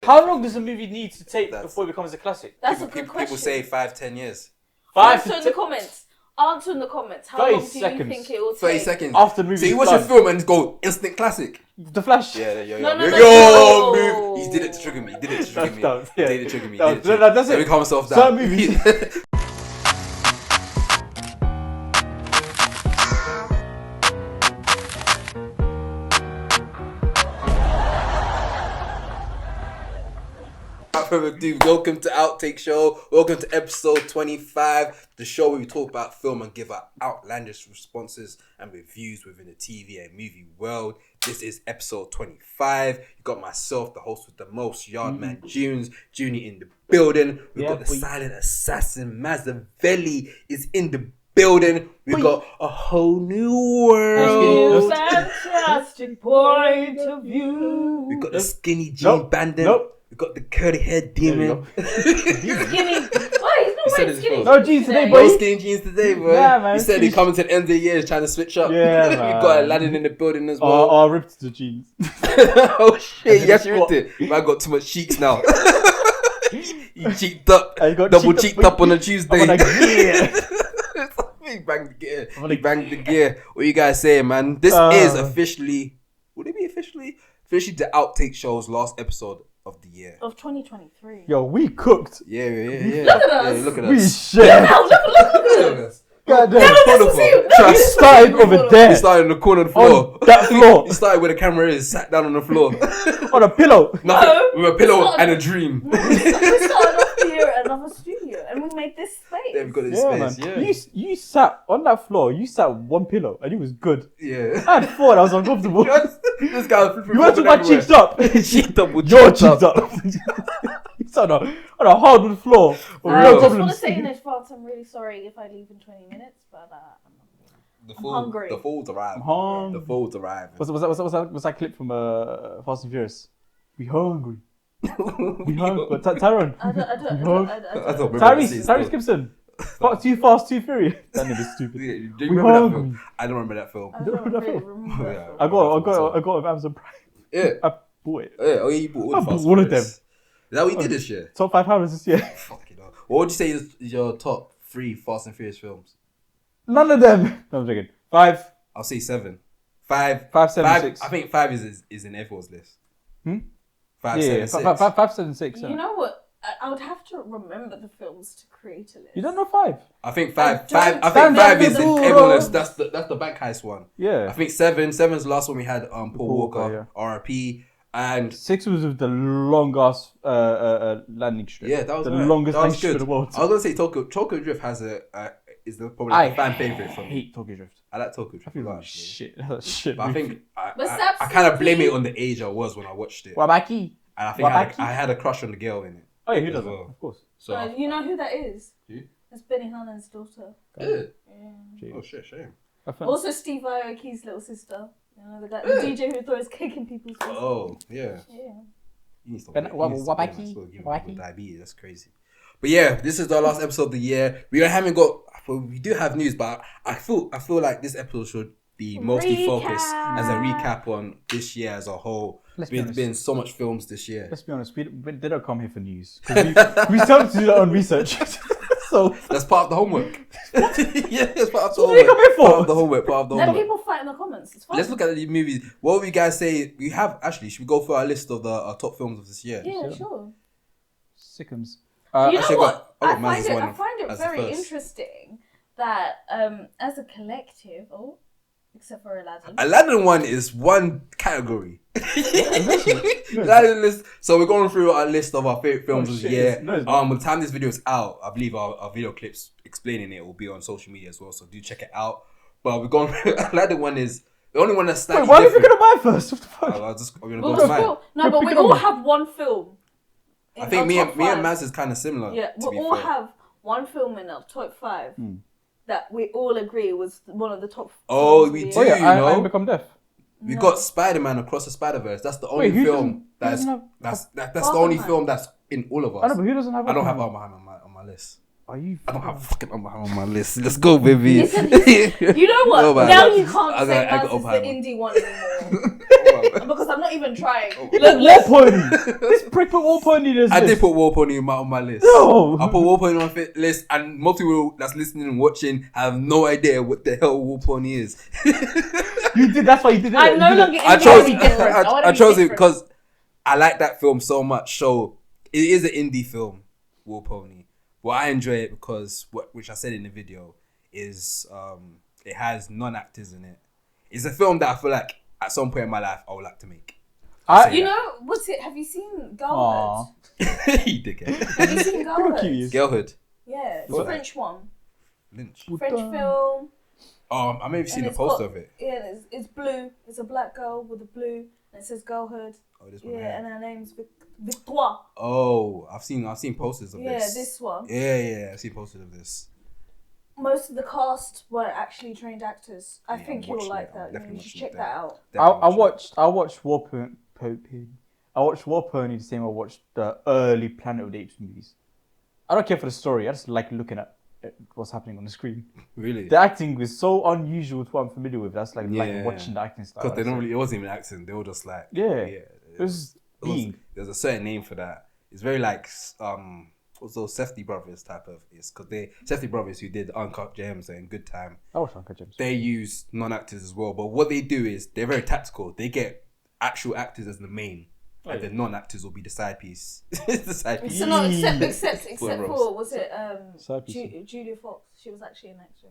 How long does a movie need to take before it becomes a classic? That's a good question. People say 5-10 years. Answer in the comments. Answer in the comments. How long do you seconds. think it will take? 30 seconds. After the movie. So you watch a film and go instant classic. The Flash. Yeah, No. He did it to trigger me. He did it to trigger me. Don't, He yeah. did it to trigger me. Don't. No, that's it. Let me calm myself down. Certain movies. Welcome to Outtake Show. Welcome to episode 25, the show where we talk about film and give our outlandish responses and reviews within the TV and movie world. This is episode 25. You got myself, the host with the most, Yardman Junes, Junie in the building. We've got the silent assassin, Mazzavelli is in the building. We've got a whole new world. Fantastic point of view. We've got the skinny jean bandit. We got the curly hair demon. Skinny. Why? He's not wearing skinny. No jeans today, No boy. skinny jeans today, bro. Yeah, man. He said he's coming to the end of the year, he's trying to switch up. Yeah, We man. got Aladdin in the building as well. I ripped the jeans. Oh shit, yes, you ripped it. Man got too much cheeks now. He cheeked up. Double cheeked up on a Tuesday. I'm like, yeah. He banged the gear. He banged the gear. What you guys saying, man? This is officially, would it be officially the Outtake Show's last episode of the year. Of 2023. Yo, we cooked. Yeah. Look at us. Yeah, look at We us. shared. Look at us. Goddamn. Trust. We started over He there. started on the corner of the floor. On that floor. He started where the camera is, sat down on the floor. On a pillow. Nothing, with a pillow not- and a dream. We started off here at another studio and we made this space. Yeah, we got this Yeah, space. man. Yeah. You sat on that floor. You sat one pillow, and it was good. Yeah. I had four, and I was uncomfortable. This guy was You want to talk about cheeked up? Cheeked up with You're cheeked up. You sat on a hardwood floor. For I real. just want problems. to say in advance, I'm really sorry if I leave in 20 minutes, but I'm hungry. The food's arrived. I'm The food's arrived. What's that clip from Fast and Furious? We hungry. We hungry. Tyrone. I don't remember Tyrese Gibson. Too fast, too furious. That nigga's stupid. Do you We remember that hungry. film? I don't remember that film. I don't Remember that really film? remember Yeah. that film. I got it on Amazon Prime. Yeah. I bought it. Yeah. Oh, yeah, you bought all I the bought Fast all of and Furious. them. Is that what you did this year? Top 5 hours this year. Fucking hell. What would you say is your top 3 Fast and Furious films? None of them. No, I'm joking. 5. I'll say 7. 5, 7, 6. I think 5 is in everyone's list. 5, 7, 6. 5, 7, 6. You know what? I would have to remember the films to create a list. You don't know 5? I think 5. I don't 5 is in remember. everyone's list. That's the bank heist one. Yeah. I think 7's the last one we had. Paul Walker, Walker, RIP, and 6 was with the long ass landing strip. yeah, that was the right. longest That landing was strip in good. the world. I was gonna say Tokyo Drift has probably I a fan favorite for I me. hate Tokyo Drift. I like Tokyo I Drift. feel a lot, like actually. shit. That's shit. But I movie. think But I kind of blame it on the age I was when I watched it, and Wabaki. I think Wabaki? I had a crush on the girl in it. Oh yeah, who as doesn't? well. Of course. So You know who that is? Who? It's Benny Hanna's daughter. yeah. Yeah. Oh shit, shame. I found- Also Steve Aoki's little sister. You know, the DJ who throws cake in people's faces. Oh yeah. Yeah. You need to stop Ben- playing- you need to stop playing Wabaki? that song, giving Wabaki? people diabetes. That's crazy. But yeah, this is the last episode of the year. We haven't got. Well, we do have news, but I feel like this episode should be mostly focused as a recap on this year as a whole. Let's be There's honest. been so much films this year. Let's be honest. They don't come here for news. 'Cause we still have to do our own research. So That's part of the homework. Yeah, it's part of the What do you homework. come here for? Part of the homework. Part of the Let homework. people fight in the comments. It's fine. Let's look at the movies. What would you guys say? We have actually. Should we go for our list of the top films of this year? Yeah, sure. Sickums. You know actually, what? I got I Maz's one find it as the very first. interesting that as a collective, except for Aladdin. Aladdin one is one category. Aladdin list. So we're going through our list of our favorite films of the year. No, it's By the time this video is out, I believe our video clips explaining it will be on social media as well. So do check it out. But we're going through Aladdin one is the only one that's Wait, slightly why are you different. picking up mine first? What the fuck? I'm gonna Well, go to mine. no, but we all have one film. I in think our me top and five. Maz is kind of similar. Yeah, to we be all fair. have one film in our top 5 that we all agree was one of the top. Oh, films we of the do. Oh year. yeah, you know? I become deaf. We got Spider-Man Across the Spider-Verse. That's the only who film doesn't that's have- that's the only Oppenheimer. film that's in all of us. I know, but who doesn't have? I don't have Oppenheimer? Oppenheimer on my list. Are you? I don't have fucking Oppenheimer on my list. Let's go, baby. Listen, you know what? No, man. Now you can't I say got Maz is the Oppenheimer. indie one anymore. Because I'm not even trying. Look, War Pony. This prick put War Pony in his I list. did put War Pony on my list. No. I put War Pony on my list, and most people that's listening and watching have no idea what the hell War Pony is. You did. That's why you did it. I'm no longer I indie. chose, I wanna be different. wanna I be chose it different. because I like that film so much. So it is an indie film, War Pony. But I enjoy it because which I said in the video is it has non-actors in it. It's a film that I feel like at some point in my life I would like to make. You know what's it? Have you seen Girlhood? You dickhead. Have you seen Look how cute he Girlhood? is. Girlhood. Yeah, it's What's a that? French one. Lynch. French film. I may have seen And a it's poster got- of it. Yeah, it's blue. It's a black girl with a blue, and it says Girlhood. Oh, this one. Yeah, and her name's Victoire. Oh, I've seen posters of Yeah, this. this one. Yeah, I've seen posters of this. Most of the cast were actually trained actors. I Yeah, think I'm you'll watching like it. I'm that. You definitely should watching check it. that out. I watched War Pony. I watched War Pony the same way I watched the early Planet of the Apes movies. I don't care for the story. I just like looking at what's happening on the screen. Really? The acting was so unusual to what I'm familiar with. That's like Yeah. watching the acting style. Because they don't really. It wasn't even accent. They were just like. Yeah. It It was being. There's a certain name for that. It's very like what's those Safety Brothers type of is because they Safety Brothers who did Uncut Gems and Good Time. I watched Uncle James. They use non-actors as well, but what they do is they're very tactical. They get actual actors as the main, and the non-actors will be the side piece. The side piece. So not except Ross. for was it Side piece. Julia Fox? She was actually an extra.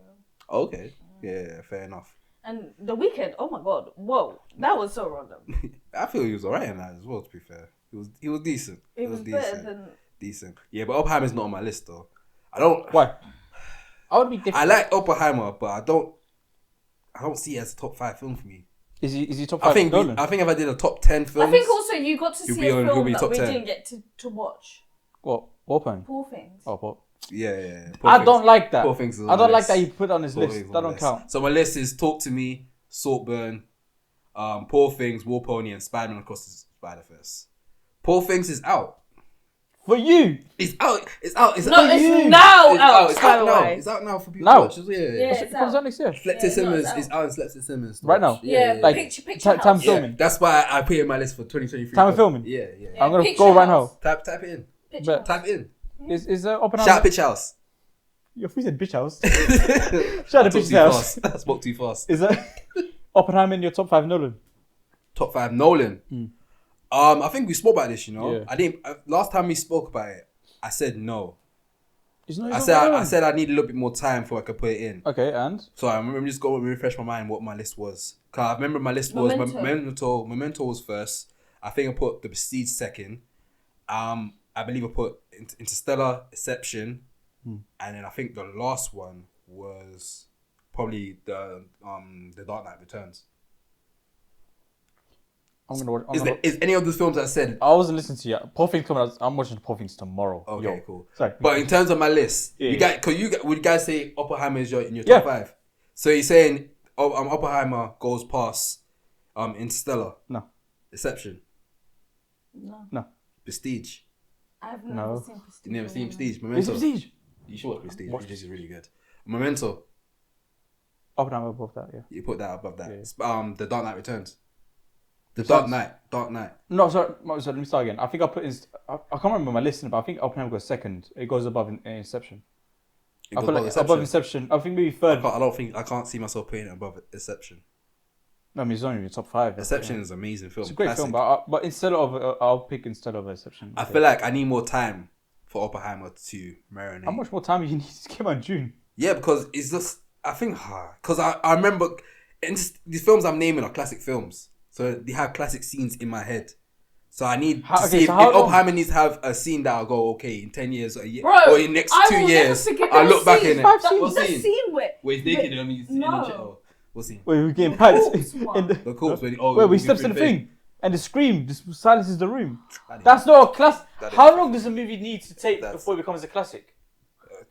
Okay, yeah, fair enough. And The Weeknd, oh my god, whoa, that was so random. I feel he was alright in that as well. To be fair, he was decent. It was better than. Decent. Yeah, but Oppenheimer's not on my list though. I don't. Why? I would be different. I like Oppenheimer, but I don't see it as a top 5 film for me. Is he top 5? I think Nolan? if I did a top 10 films, I think also you got to He'll see be a on- he'll film be that top we 10. didn't get to watch. What? War Pony? Poor Things. Oh, what? yeah. I don't like that. Poor Things is on I don't my like that list. he put on his Poor list. Things on That my don't list. count. So my list is Talk to Me, Saltburn, Poor Things, War Pony, and Spider-Man Across the Spider-Verse. Poor Things is out. For you. It's out. It's out. It's No, out. it's now out. It's by out the now. way. It's out now for people Now? to watch. Yeah. Yeah. It comes out next year. Selected Yeah, it's Cinemas out. is out in Selected Cinemas. to Right watch. now? Yeah, Like, picture time house. filming. That's why I put it in my list for 2023. Time of filming? Yeah. I'm gonna Picture go right House. now. Type it in. Picture But- house. Type it in. Is Shout Oppenheimer? out Pitch House. Your free said bitch house. Shout out I bitch spoke too house. fast. I spoke too fast. Is that Oppenheimer in your top 5 Nolan? Top 5 Nolan. I think we spoke about this. You know, Yeah. I didn't. Last time we spoke about it, I said no. It's not I his said Nolan. I said I need a little bit more time before I could put it in. Okay, and So I'm just going to refresh my mind what my list was. Cause I remember my list was Memento was first. I think I put The Prestige second. I believe I put Interstellar, Inception, and then I think the last one was probably the Dark Knight Returns. I'm gonna watch. Is any of those films I said? I wasn't listening to you. Poor Things coming out. I'm watching Poor Things tomorrow. Okay, Yo. cool. Sorry. But in terms of my list, Yeah. would you guys say Oppenheimer is in your Yeah. top 5? So you're saying Oppenheimer goes past Interstellar, No. Deception, No. Prestige. I've No. never seen Prestige. You never seen Prestige? It's Memento. Prestige. You should watch Prestige. Watch Prestige is really good. Memento. Oppenheimer above that, yeah. You put that above that. Yeah. The Dark Knight Returns. The Besides- Dark Knight. No, sorry, let me start again. I think I put in. I can't remember my list, but I think Oppenheimer goes second. It goes above Inception. It I goes feel like above above Inception. Inception. I think maybe third. I can't see myself putting it above Inception. No, I mean, it's only in the top 5. Inception is an amazing film. It's a great Classic. film, but instead of I'll pick instead of Inception. I feel like I need more time for Oppenheimer to marinate. How much more time you need to came out in June? Yeah, because it's just I think because I remember these films I'm naming are classic films, so they have classic scenes in my head. So I need to see if Oppenheimer needs to have a scene that I'll go okay in 10 years or a year Bro, or in the next I 2 will years. never forget I that look back scene. in it. Five What The scene? scene where Where he's naked and he's in the No. chair. What scene? Wait, we're getting The packed corpse in one. the. The corpse. When Wait, we steps in the thing and the scream just silences the room. That's not a class. That is- How long does a movie need to take That's- before it becomes a classic?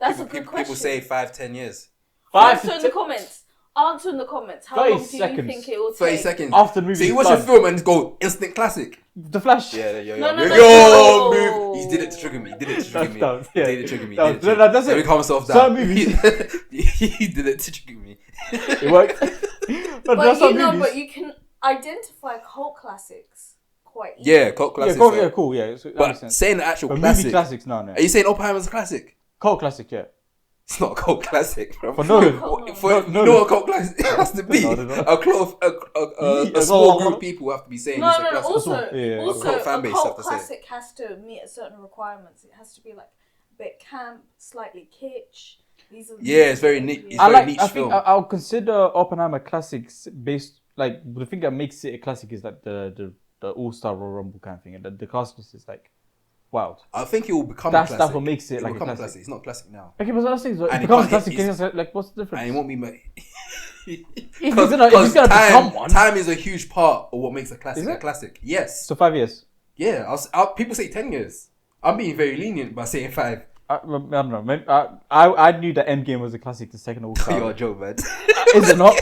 That's a good question. People say 5-10 years. Answer in the comments. Answer in the comments. How 30 long do you seconds. think it will 30 take? seconds. After the movie So you is watch done. a film and go instant classic. The Flash. Yeah, No, no, yo, no. move. He's He did it to trigger me. He did it to trigger me. That's- He yeah. did it to trigger me. That's- He did it to- no, that's Let it. me calm myself down. Some movies- He did it to trigger me. It worked. but But there's you some know, movies. but you can identify cult classics quite easily. Yeah, cult Yeah, classics. cool. Yeah, that makes But sense. saying the actual But classic. movie classics, no. Are you saying Oppenheimer's a classic? Cult classic, yeah. It's not a cult classic, bro. For Nolan. You No. know what a cult classic has to be? No, they're not. A small group of people have to be saying No, it's a no, classic. also, Yeah. also A cult fan base a cult have to say. classic has to meet certain requirements. It has to be like a bit camp, slightly kitsch. These are the Yeah, things it's very that neat. you- It's very niche I think film. I'll consider Oppenheimer classics based, like, the thing that makes it a classic is like the All-Star Royal Rumble kind of thing. And the cast list is like, wild. I think it will become That's a classic. what makes it It like will a become classic. It's not classic now. Okay, but that's the thing. And It it becomes can't- classic. it's- Like, what's the difference? And it won't be... If it's gonna become one. Time is a huge part of what makes a classic Is a it? classic. Yes. So 5 years. Yeah. People say 10 years. I'm being very lenient by saying 5. I don't know. Maybe, I knew that Endgame was a classic. The second All-Star. You're a joke, man. Is it not?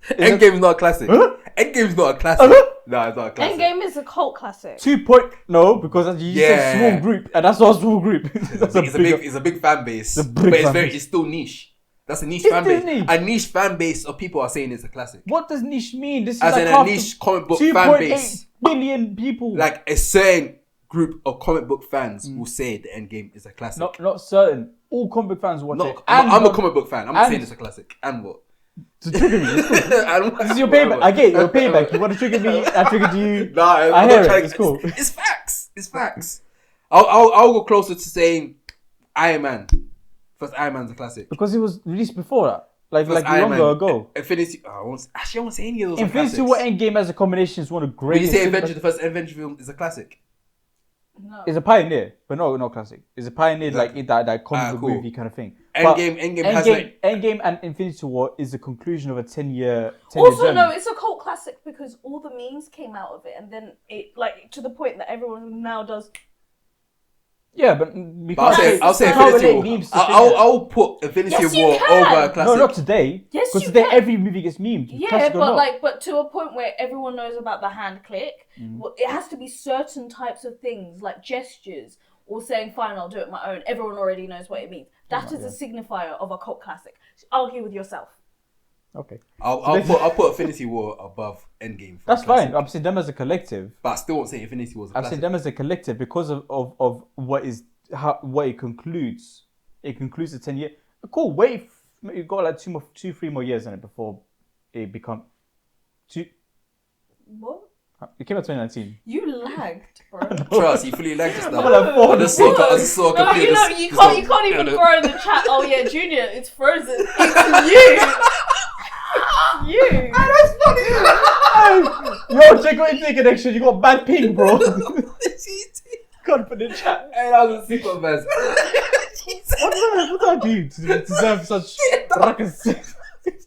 Endgame is not a classic. Huh? Endgame's not a classic. Huh? No, it's not a classic. Endgame is a cult classic. 2 point no, because as you Yeah. said small group, and that's not a small group. That's It's a big fan base, It's a but big it's fan very base. it's still niche. That's a niche It's fan base. niche. A niche fan base of people are saying it's a classic. What does niche mean? This is As like in a half niche comic book 2.8 fan base. billion people. Like a certain group of comic book fans will say the Endgame is a classic. not certain. All comic book fans watch it. I'm a not- comic book fan. I'm not and- saying it's a classic. And what? To trigger me. It's cool. And This is your payback. I get it, your payback. You want to trigger me? I triggered you. Nah, I I'm hear not it. trying to- It's cool. It's facts. It's facts. I'll go closer to saying Iron Man. First, Iron Man's a classic. Because it was released before that, like First longer Iron Man. ago. Infinity. I won't say any of those. Infinity War Endgame as a combination is one of the When you greatest. say Avenger, the first Avenger film is a classic. No. It's a pioneer, but not classic. It's a pioneer like in that comic book cool. movie kind of thing. But Endgame has like Endgame and Infinity War is the conclusion of a 10-year Also, journey. no, it's a cult classic because all the memes came out of it, and then it like to the point that everyone now does. Yeah, but we But can't I'll say we can't Infinity relate War. memes to I'll put Infinity Yes, you War can. over a No, classic. not today. Yes, Because you today can. every movie gets memed. Yeah, classic or not. but to a point where everyone knows about the hand click, well, it has to be certain types of things like gestures or saying "fine, I'll do it my own." Everyone already knows what it means. That is a signifier of a cult classic. Argue with yourself. Okay, I'll put Infinity War above Endgame. For that's a classic. fine. I'm saying them as a collective. But I still won't say Infinity War is a I'm classic. saying them as a collective because of what it concludes. It concludes the 10-year. Cool. Wait, you've got like 3 more years in it before it become. What? It came out 2019. You lagged, bro. Trust, you fully like just now. I'm like 400 I just saw a No, computer. you know, you can't even throw in the chat. Oh yeah, Junior, it's frozen. It's you. You. That's funny. Yo, check your internet connection. You got bad ping, bro. Can't put in the chat. Hey, that was a sick one, man. What do I do to deserve such ruckus?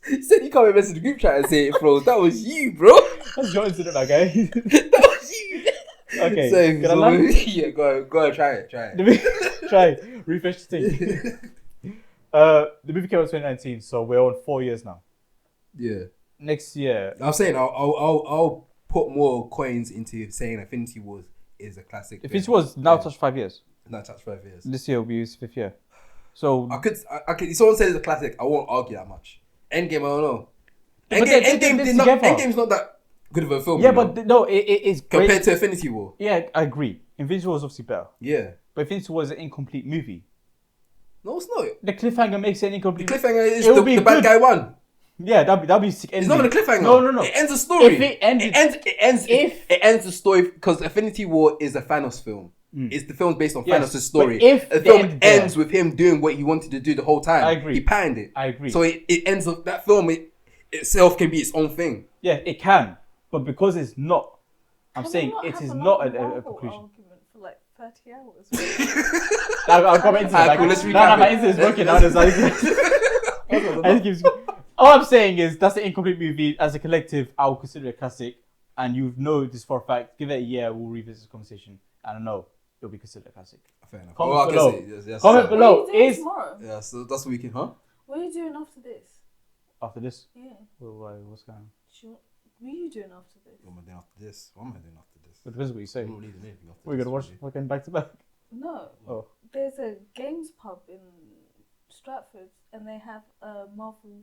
You said you can't message the group chat and say it froze. That was you, bro. That's your internet, my guy. That was you. Okay, So, can I land? yeah, go on, try it. Try, refresh the thing. The movie came out 2019, so we're on 4 years now. Yeah. Next year, I'm saying I'll put more coins into saying Infinity War is a classic. if it was now Yeah. touched 5 years, Not touch 5 years. this year will be his 5th year. So I could. If someone says it's a classic, I won't argue that much. Endgame, I don't know. But they did this together. Endgame's not that good of a film. yeah, you know, but no, it's great. compared to Infinity War. Yeah, I agree. Infinity War is obviously better, Yeah. but Infinity War is an incomplete movie. No, it's not. The cliffhanger makes it an The incomplete. cliffhanger is It would be the bad good. guy won. Yeah, that'd be sick. It's not even a cliffhanger. No. It ends the story. If it ended- it ends the story because Infinity War is a Thanos film. It's the film's based on Yes, Thanos' story. but if the they film ended there- ends with him doing what he wanted to do the whole time. I agree. He panned it. I agree. So it ends up that film itself can be its own thing. Yeah, it can, but because it's not, I'm Can we saying not it have is another not a Marvel conclusion. argument for like 30 hours. I'll come into Alright, it. cool, let's No, recap my it. internet is working now. Let's- I just keeps. All I'm saying is that's an incomplete movie. As a collective, I will consider it a classic, and you know this for a fact. Give it a year, we'll revisit this conversation, and I know it'll be considered a classic. Fair enough. Comment Well, I can below. say, yes, Comment so- below. What are you doing Is- tomorrow? Yeah, so that's what we can, huh? What are you doing after this? After this, Yeah. what's going on? What are you doing after this? What am I doing after this? It depends what you say. I'm not leaving anything after We're this, gonna watch really. fucking back to back. No. Oh. There's a games pub in Stratford, and they have Marvel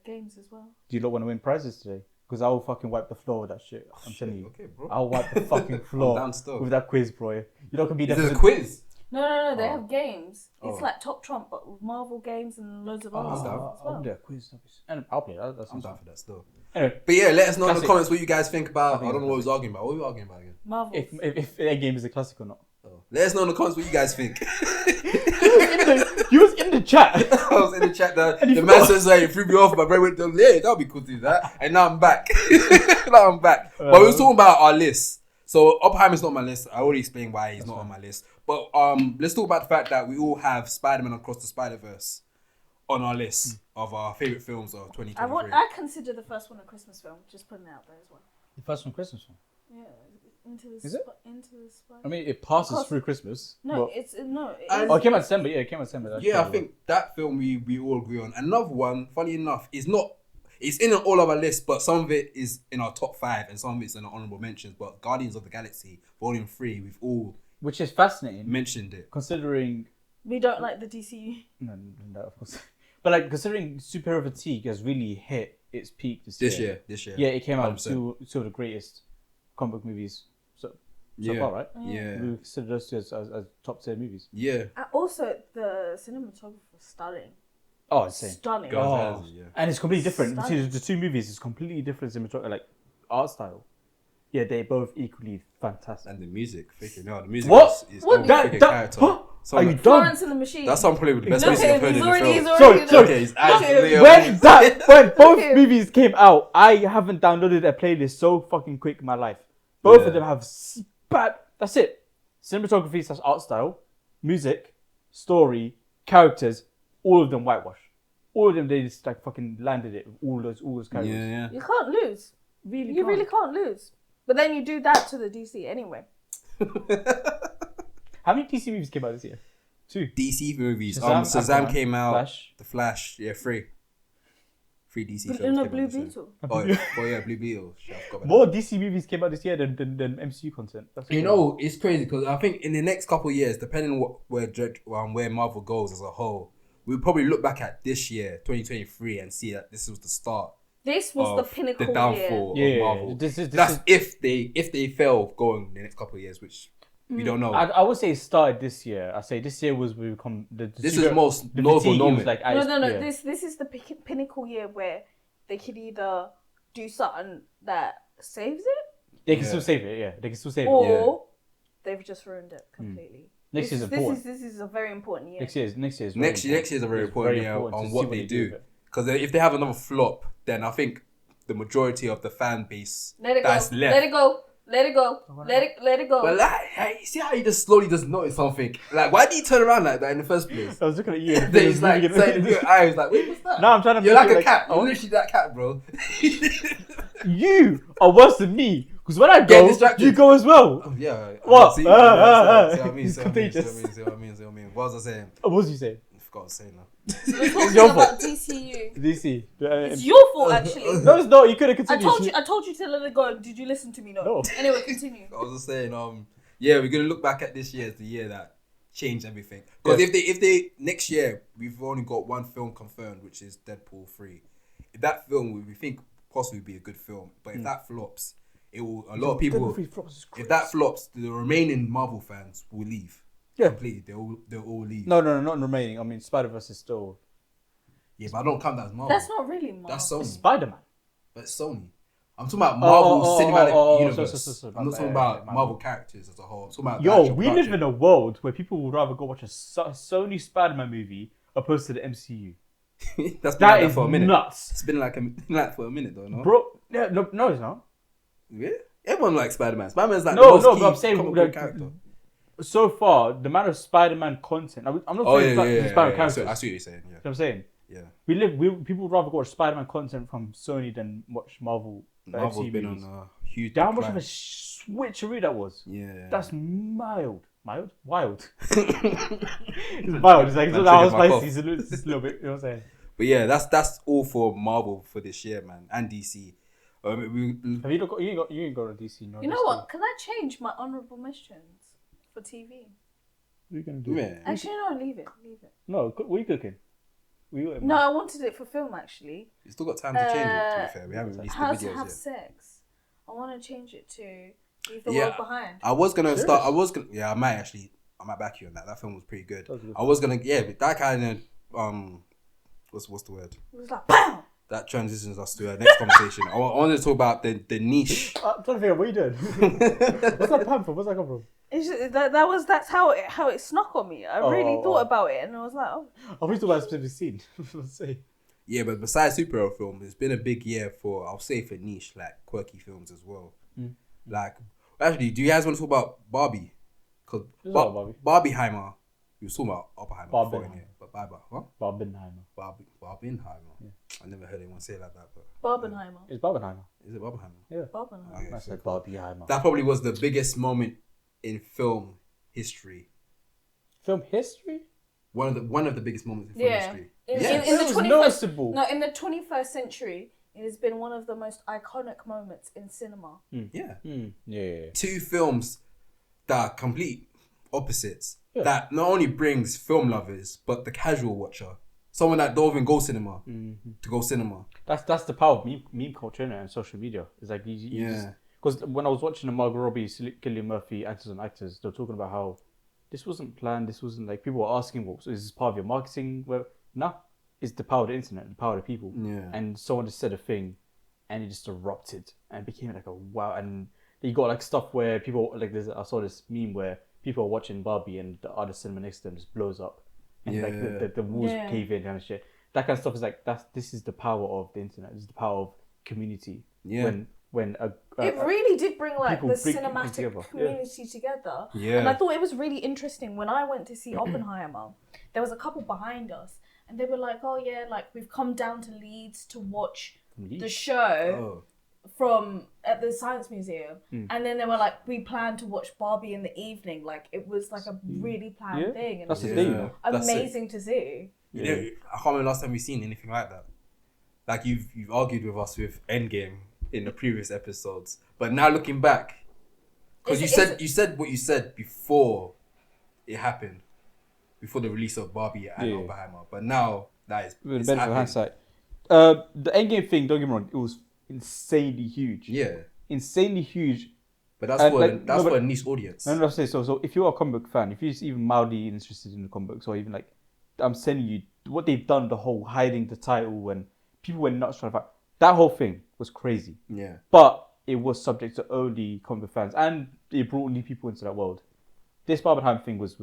games as well. Do you not want to win prizes today? Because I'll fucking wipe the floor with that shit. I'm telling you. Okay, bro. I'll wipe the fucking floor down still. with that quiz, bro. You're not gonna be there. Is it for a quiz? No. They have games. It's Oh. like Top Trump, but with Marvel games and loads of other stuff as I'll well. do a quiz. And I'll play that. I'm down for that still. Anyway, But yeah, let us know in the Classic. comments what you guys think about. think I don't know what we it's was arguing about. What were we arguing about again? Marvel. if that game is a classic or not. Oh. Let us know in the comments what you guys think. He was in the chat. I was in the chat. And he The man forgot. says like, threw me off. My brain went, yeah, that'll be cool to do that. And now I'm back. Now I'm back. But we was talking about our list. So Oppenheimer's not on my list. I already explained why he's not on my list. But let's talk about the fact that we all have Spider-Man Across the Spider-Verse on our list of our favorite films of 2023. I consider the first one a Christmas film. Just putting it out there as well. The first one, Christmas one. Yeah, into the Is it? Into the Spider. I mean, it passes Across- through Christmas. No, but- it's no. It And- is- Oh, it came out December. Yeah, it came out December. That's Yeah, I true. think that film we all agree on. Another one, funny enough, is not. It's in all of our lists, but some of it is in our top 5 and some of it's in our honorable mentions. But Guardians of the Galaxy Volume 3, we've all Which is fascinating, mentioned it. considering. we don't like the DCU. No, of course. But like considering superhero fatigue has really hit its peak this year. This year. Yeah, it came out 100%. two of the greatest comic book movies so Yeah. far, right? Yeah. We consider those two as top tier movies. Yeah. Also, the cinematographer was stunning. Oh, insane. Stunning. God. Oh, Yeah. and it's completely different. Stunning. The two movies is completely different cinematography, like art style. Yeah, they're both equally fantastic. And the music, freaking hell, the music What? is What? on That, freaking that, character. huh? So Are you like- dumb? Florence and the Machine. That's probably the best Look music at I've heard him, in the film. he's Sorry, already sorry. Okay, he's Look at actually him. When both movies came out, I haven't downloaded a playlist so fucking quick in my life. Both Yeah. of them have bad. That's it. Cinematography / art style, music, story, characters, all of them whitewash. All of them, they just like fucking landed it. All those characters. Yeah. You can't lose. Really, You really can't lose. But then you do that to the DC anyway. How many DC movies came out this year? 2. DC movies. Shazam, Shazam came out. Flash. The Flash. Yeah, 3. 3 DC films. No, came out Blue this year. Beetle. Oh yeah, Blue Beetle. Shit, I forgot about More that. DC movies came out this year than MCU content. That's You know, it's crazy because I think in the next couple of years, depending on where Marvel goes as a whole, we'll probably look back at this year, 2023, and see that this was the start. This was of the pinnacle the downfall Yeah, of Marvel. this That's is- if they fail going in the next couple of years, which we don't know. I would say it started this year. I say this year was we become the This super- is most the notable fatigue, it was moment. like No. yeah. This is the pinnacle year where they could either do something that saves it, They can Yeah. still save it. Yeah, they can still save it. or they've just ruined it completely. Next year's important. This is a very important year. Next year is Next year is a very It's important year important on to what see they do do. with it. Because if they have another flop, then I think the majority of the fan base Let it go. that's left. Let it go. Let it go. Let it go. But like, you see how he just slowly just notice something. Like, why did he turn around like that in the first place? I was looking at you. and Then he's like, moving so it. in your eyes, like, wait, what's that? No, I'm trying to You're make like it a cat. I You're want- literally that cat, bro. You are worse than me because when I Get go, distracted. you go as well. Oh, yeah. What? See what I mean? He's See what I mean? contagious. See what I mean? What was I saying? What was you saying? I forgot what I was saying now. We're talking your about DCU. DC. It's your fault, actually. No, it's not. You could have I continued. told you to let it go. Did you listen to me? No. No. Anyway, continue. I was just saying, yeah, we're gonna look back at this year as the year that changed everything. Because if they next year we've only got one film confirmed, which is Deadpool 3. If that film we think possibly be a good film, but if that flops, it will a lot of people. If that flops, the remaining Marvel fans will leave. Yeah. Completely, they'll all leave. No, not remaining. I mean, Spider-Verse is still Yeah, but I don't count that as Marvel. That's not really Marvel. That's Sony. Spider-Man. But it's Sony. I'm talking about Marvel Cinematic Universe. so, I'm not talking about Marvel characters as a whole. I'm talking about Yo, we live in a world where people would rather go watch a Sony Spider-Man movie opposed to the MCU. That's been That like that is for a minute. nuts, It's been like for a minute though, no? bro. Yeah, no, it's not. Yeah? Everyone likes Spider-Man. Spider-Man's like No, the most key but I'm saying comic book like, character. so far the amount of Spider-Man content. I'm not Oh saying yeah. Spider-Man characters. So, I see what you're saying. You know what I'm saying? Yeah. People would rather watch Spider-Man content from Sony than watch Marvel. Marvel's MCU been movies. on a huge. How much of a decline. switcheroo that was? Yeah. That's mild. Wild. It's mild. It's like it's Man, not how triggered my spicy. It's just a little bit. You know what I'm saying? But yeah, that's all for Marvel for this year, man, and DC. Have you not got? You ain't got a DC. No. You know what? Can I change my honorable mentions for TV? What are you gonna do? Yeah. Actually, no, leave it. No, what are you cooking? No, I wanted it for film actually. You still got time to change it. To be fair, we haven't released the How to videos have yet. sex. I want to change it to Leave the Yeah. World Behind. I was gonna Serious? start. Yeah, I might back you on that. That film was pretty good. I was gonna, but that kind of what's the word? It was like, BAM! That transitions us to our next conversation. I wanted to talk about the niche. I'm trying to figure out what you doing. What's that pan from? Where's that come from? It's just, that's how it snuck on me. I really thought about it, and I was like, oh. I was talking about a specific scene. Let's see. Yeah, but besides superhero film, it's been a big year for, I'll say, for niche, like quirky films as well. Like, actually, do you guys want to talk about Barbie? Because Barbieheimer, we were talking about Oppenheimer before, innit? But Barbenheimer. Barbenheimer. Yeah. I never heard anyone say it like that. But Barbenheimer. It's Barbenheimer. Is it Barbenheimer? Yeah. Barbenheimer. Okay, I said Barbieheimer. that probably was the biggest moment in film history. Film history? One of the biggest moments in film history. In It was the 21st, noticeable. No, in the 21st century, it has been one of the most iconic moments in cinema. Yeah. Yeah. Two films that are complete opposites. Yeah. That not only brings film lovers, but the casual watcher, someone that don't even go cinema, to go cinema. That's the power of meme culture and social media. It's like because when I was watching the Margot Robbie, Cillian Murphy actors and actors, they were talking about how this wasn't planned. This wasn't like people were asking, "Well, so is this part of your marketing?" Well, no, it's the power of the internet, the power of the people. Yeah. And someone just said a thing, and it just erupted and became like a wow. And you got like stuff where people like I saw this meme where people are watching Barbie and the other cinema next to them just blows up, and like the walls cave in kind of shit. That kind of stuff is like this is the power of the internet. This is the power of community. Yeah. When It really did bring like the people bring cinematic together. community together. Yeah. And I thought it was really interesting when I went to see Oppenheimer. There was a couple behind us, and they were like, "Oh yeah, like we've come down to Leeds to watch the show from at the Science Museum." And then they were like, "We plan to watch Barbie in the evening." Like it was like a really planned thing, and That's it the was thing. amazing to see. You know, I can't remember last time we've seen anything like that. Like you've argued with us with Endgame in the previous episodes, but now looking back, because you said what you said before it happened, before the release of Barbie and Oppenheimer, but now that is with the benefit of hindsight. The Endgame thing, don't get me wrong, it was insanely huge. Yeah, insanely huge. but that's for a niche audience. No, say so if you're a comic book fan, if you're even mildly interested in the comic books, or even like I'm sending you what they've done, the whole hiding the title and people were nuts trying to find that whole thing was crazy. Yeah, but it was subject to only comic book fans, and it brought new people into that world. This Barbenheimer thing was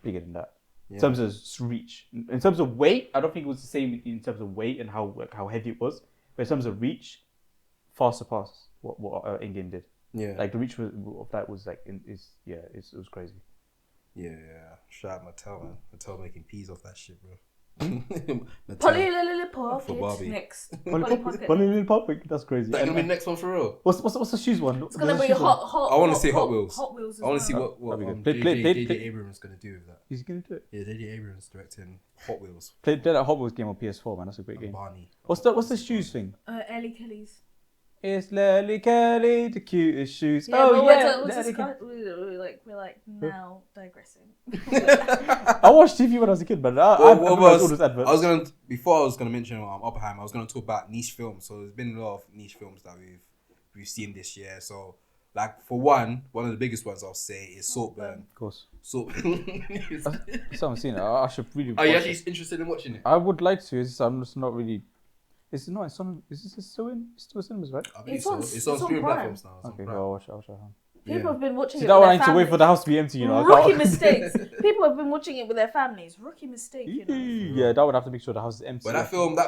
bigger than that. In terms of reach, in terms of weight, I don't think it was the same in terms of weight and how heavy it was. But in terms of reach, far surpassed what Endgame did. Yeah, like the reach of that was like it was crazy. Yeah. Shout out Mattel, man. Mattel making peas off that shit, bro. Polly Pocket Barbie. next. Polly Pocket, that's crazy. That's gonna be the next one for real. What's the shoes one? It's gonna be hot. I want to see Hot Wheels. Hot Wheels. I want to see what J.J. Abrams is gonna do with that. He's gonna do it. Yeah, J.J. Abrams directing Hot Wheels. Play that Hot Wheels game on PS4, man. That's a great game. Barney. What's the shoes thing? Ellie Kelly's. It's Lily Kelly, the cutest shoes. Yeah, we're now digressing. I watched TV when I was a kid, but I was gonna mention Oppenheimer. I was gonna talk about niche films. So there's been a lot of niche films that we've seen this year. So like for one of the biggest ones I'll say is Saltburn. Of course. So I haven't seen it. I should really. Are you actually interested in watching it? I would like to. I'm just not really. Is this still in cinemas, right? I believe so. It's on streaming platforms now. Okay, I'll watch it. People have been watching it. That one I need to wait for the house to be empty, you know. Rookie mistakes. People have been watching it with their families. Rookie mistake, you know. Yeah, that would have to make sure the house is empty. But that film,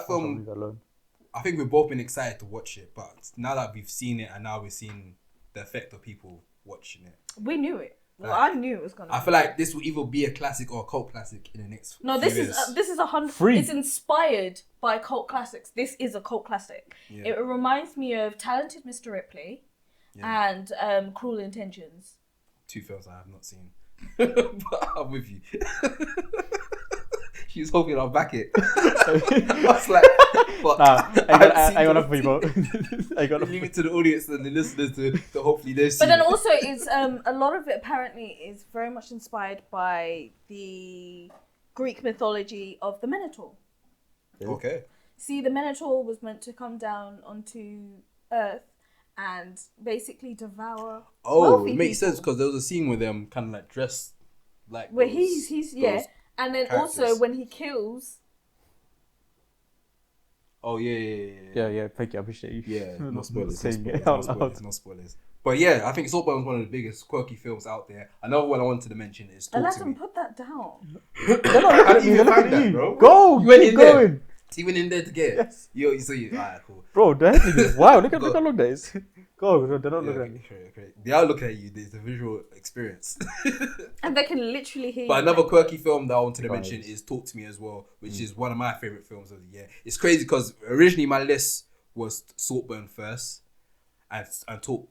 I think we've both been excited to watch it. But now that we've seen it and now we've seen the effect of people watching it, we knew it. Well, I knew it was gonna. I feel like this will either be a classic or a cult classic in the next. No, this is 100. It's inspired by cult classics. This is a cult classic. Yeah. It reminds me of Talented Mr. Ripley, and Cruel Intentions. Two films I have not seen, but I'm with you. She was hoping I'll back it. I was like, fuck. Nah, I got enough the people. I got enough. Leave it to the audience and the listeners to hopefully they see. But then also, it's a lot of it apparently is very much inspired by the Greek mythology of the Minotaur. Okay. See, the Minotaur was meant to come down onto Earth and basically devour. Oh, wealthy it makes people. sense because there was a scene with them kind of like dressed like. Where those- he's yeah, those- and then characters. also when he kills. Oh yeah. Yeah, thank you. I appreciate you. Yeah, no spoilers. Saying it out loud. No spoilers. But yeah, I think Saltburn was one of the biggest quirky films out there. Another one I wanted to mention is Talk to Aladdin, Me. put that down. They're not looking at me. even They're looking find at that, you. bro? Go, You went keep in there. going, He went in there to get it. Yes. You alright, cool. bro. The heading is wow. Look Go. how long that is. Go, they're not Yeah, looking at me. okay. They are looking at you. There's a visual experience. And they can literally hear But you. another quirky film that I wanted to Guys. mention is Talk to Me as well, which is one of my favorite films of the year. It's crazy because originally my list was Saltburn first, and Talk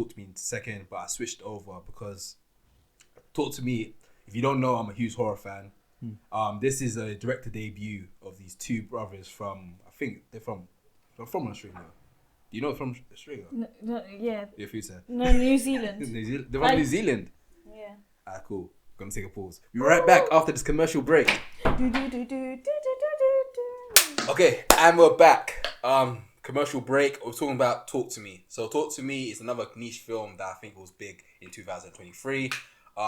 to Me second, but I switched over because Talk to Me. If you don't know, I'm a huge horror fan. This is a director debut of these two brothers from I think they're from Australia. Do you know from Australia? Yeah. Your future. No, New Zealand. New Zealand. They're from New Zealand. Yeah. Cool. Gonna take a pause. We'll be right back after this commercial break. Okay, and we're back. Commercial break. We're talking about Talk to Me. So Talk to Me is another niche film that I think was big in 2023.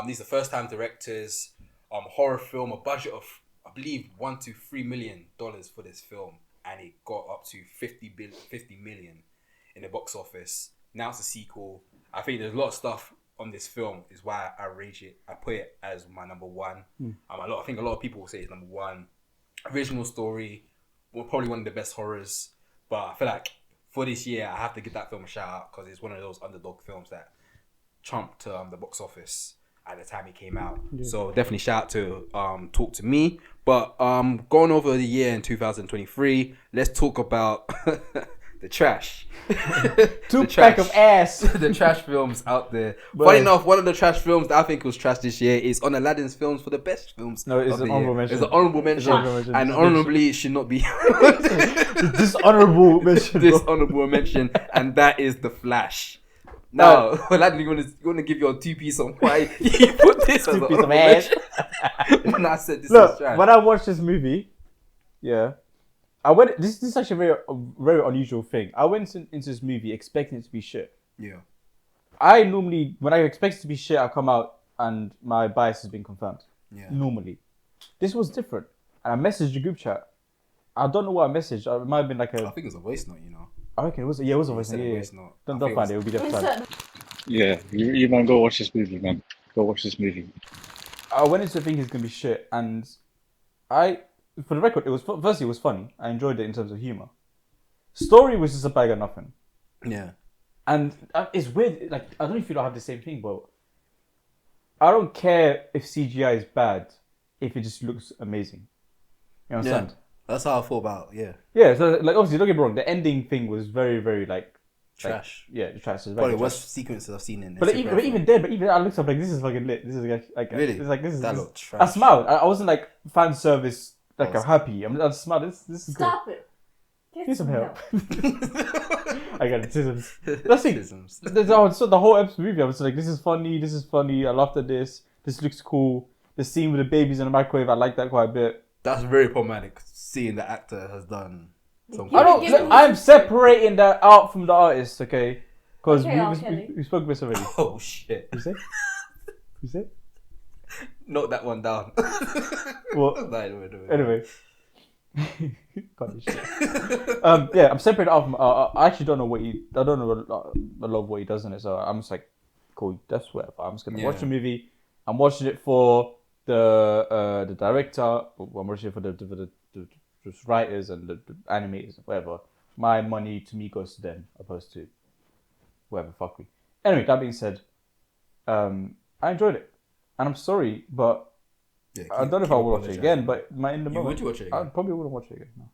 These are first-time directors. Horror film, a budget of I believe $1 to $3 million for this film, and it got up to 50 million in the box office. Now it's a sequel. I think there's a lot of stuff on this film is why I rate it. I put it as my number one. I think a lot of people will say it's number one. Original story, probably one of the best horrors. But I feel like for this year, I have to give that film a shout out because it's one of those underdog films that trumped the box office at the time it came out. Yeah. So definitely shout out to Talk to Me. But going over the year in 2023, let's talk about the trash. Pack of ass. The trash films out there. Funny enough, one of the trash films that I think was trash this year is on Aladdin's films for the best films. No, it's an honorable mention. It's an honorable mention. And honorably, it should not be. Dishonorable mention. Dishonorable mention. And that is The Flash. Now, Aladdin, you want to give your 2 piece on why you put this as an honorable mention? When I said this is trash. When I watched this movie, I went. This is actually a very unusual thing. I went into this movie expecting it to be shit. Yeah. I normally, when I expect it to be shit, I come out and my bias has been confirmed. Yeah. Normally, this was different, and I messaged the group chat. I don't know what I messaged. It might have been like a. I think it was a voice note, you know. I reckon it was. Yeah, it was a voice note. Yeah. Note. Don't find it. It'll be different. Yeah, you man, go watch this movie, man. Go watch this movie. I went into thinking it's gonna be shit, and for the record, it was funny. I enjoyed it in terms of humor. Story was just a bag of nothing. Yeah. And it's weird. Like, I don't know if you don't have the same thing, but I don't care if CGI is bad if it just looks amazing. You understand? Yeah. That's how I thought about. Yeah. Yeah. So like, obviously, don't get me wrong. The ending thing was very, very trash. The trash. Probably the worst sequences I've seen in. But even I looked up like, this is fucking lit. This is like really. It's like this is. That looked trash. I smiled. I wasn't like fan service. Like I'm happy. I smiled. This is Stop good. it. Get Need some help. I got it. Tisms. That's it. So the whole episode movie, I was like, this is funny. I laughed at this. This looks cool. The scene with the babies in the microwave, I like that quite a bit. That's very problematic. Seeing the actor has done some. I'm separating that out from the artist, okay? Because we spoke about this already. Oh shit! You say? Note that one down. What? No, anyway. I'm separating out from. I actually don't know what I don't know a lot of what he does in it, so I'm just like, cool, that's whatever. I'm just gonna watch the movie. I'm watching it for the director. I'm watching it for the writers and the animators, whatever. My money to me goes to them, opposed to whoever fuck me. Anyway, that being said, I enjoyed it, and I'm sorry, but. I don't know if I will watch it again, but in the moment, would you watch it again? I probably wouldn't watch it again. No.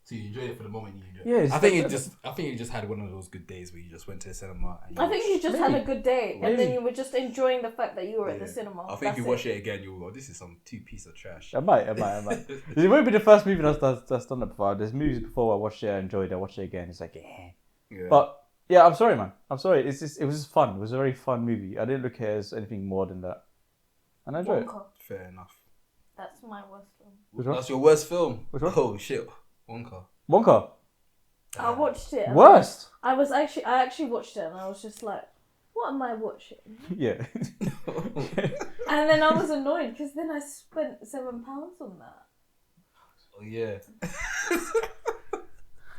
So you enjoyed it for the moment. You enjoyed. Yeah, I think you just had one of those good days where you just went to the cinema. And I think you just had a good day, and then Maybe. you were just enjoying the fact that you were at the cinema. I think That's you watch it again, you'll go, this is some 2-piece of trash. I might. It won't be the first movie that's done that before. There's movies before I watched it, I enjoyed it, I watched it again. It's like, Yeah. But yeah, I'm sorry, man. I'm sorry. It was just fun. It was a very fun movie. I didn't look at it as anything more than that, and I enjoyed it. Wonka. Fair enough. That's my worst film. Which one? That's your worst film? Which one? Oh shit, Wonka. Wonka. I watched it. and Worst. I actually watched it, and I was just like, "What am I watching?" Yeah. And then I was annoyed because then I spent £7 on that. Oh yeah.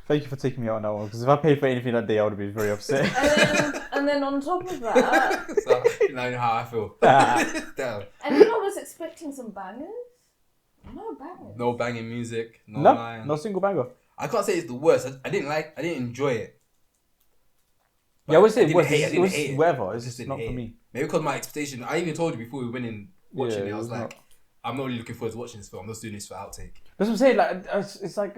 Thank you for taking me out on that one. Because if I paid for anything that day, I would have been very upset. And then on top of that, So now you know how I feel. Damn. and then I was expecting some bangers. No bangers. No banging music. No No, line. no single banger. I can't say it's the worst. I didn't enjoy it. Yeah, I would say I it was. didn't hate It was it. whatever. I It's just didn't not hate for it. me. Maybe because my expectation. I even told you before we went in watching Yeah, it. I it was was like, I'm not really looking forward to watching this film. I'm just doing this for outtake. That's what I'm saying. Like, it's like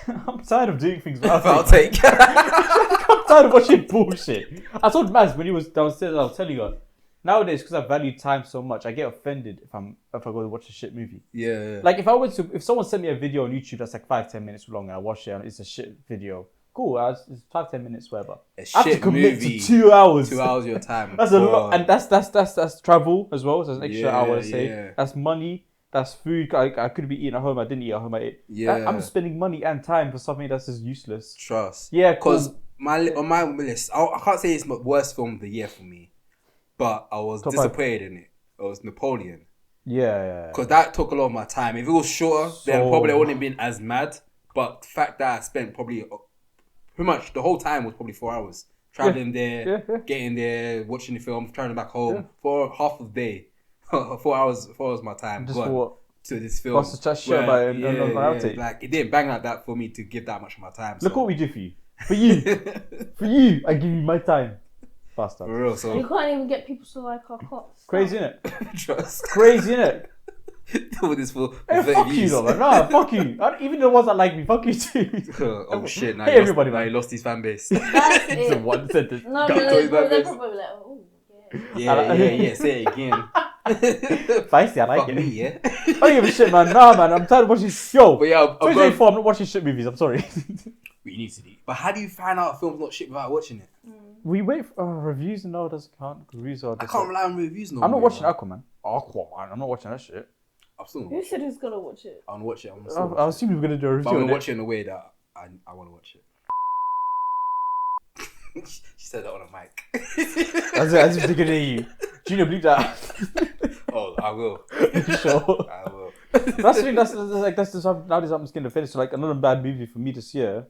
I'm tired of doing things without For outtake. I'm tired of watching bullshit. I told Maz when he was downstairs, I was telling her, nowadays, because I value time so much, I get offended if I go to watch a shit movie. Yeah. Like if someone sent me a video on YouTube that's like 5-10 minutes long and I watch it and it's a shit video, cool, it's 5-10 minutes, whatever. A I have to shit commit movie. to 2 hours. 2 hours of your time. That's a lot, and that's travel as well. So that's an extra Yeah, hour. Say yeah. that's money. That's food. I could be eating at home. I didn't eat at home. I ate. Yeah. I'm spending money and time for something that's just useless. Trust. Yeah, Because cool. on my list, I can't say it's my worst film of the year for me, but I was Top disappointed in it. It was Napoleon. Yeah. Because that took a lot of my time. If it was shorter, then So probably I wouldn't have been as mad. But the fact that I spent probably pretty much the whole time was probably 4 hours. Traveling there, Yeah. getting there, watching the film, traveling back home for half of the day. 4 hours of my time Just gone for what? to this film. What's the chat shit about it on outtake? Like, it didn't bang like that for me to give that much of my time. Look so. what we did for you. For you. For you, I give you my time. Bastard. For real, You so can't even get people to like our cots. Crazy, innit? trust. Crazy, innit? All this for Hey, 30 fuck you, views. though, man. Nah, fuck you. Even the ones that like me, fuck you too. Oh shit! Now Hey, he everybody, lost, now man. he lost his fan base. That's It's a it. one sentence. No, Got but to his they're bad probably like, oh, yeah. Yeah. Say it again. Feisty, I like Fuck it. me, yeah. I don't give a shit, man. Nah, man. I'm tired of watching. Yo, But yeah, I'm going. 2024, I'm not watching shit movies. I'm sorry. We need to do. But how do you find out a film's not shit without watching it? We wait for reviews. No, it doesn't count. Reviews are. I can't rely on reviews no I'm not more, watching man. Aquaman. I'm not watching that shit. I'm still gonna Who watch said it. who's gonna watch it? I'm gonna watch it. I'm I gonna I assume we were gonna do a But review. I'm on gonna it. watch it in a way that I want to watch it. She said that on a mic. As if they're gonna hear you. Junior, bleep that. Oh, I will. Sure. I will. That's the thing. That's like that's just nowadays I'm just gonna finish. So like another bad movie for me this year.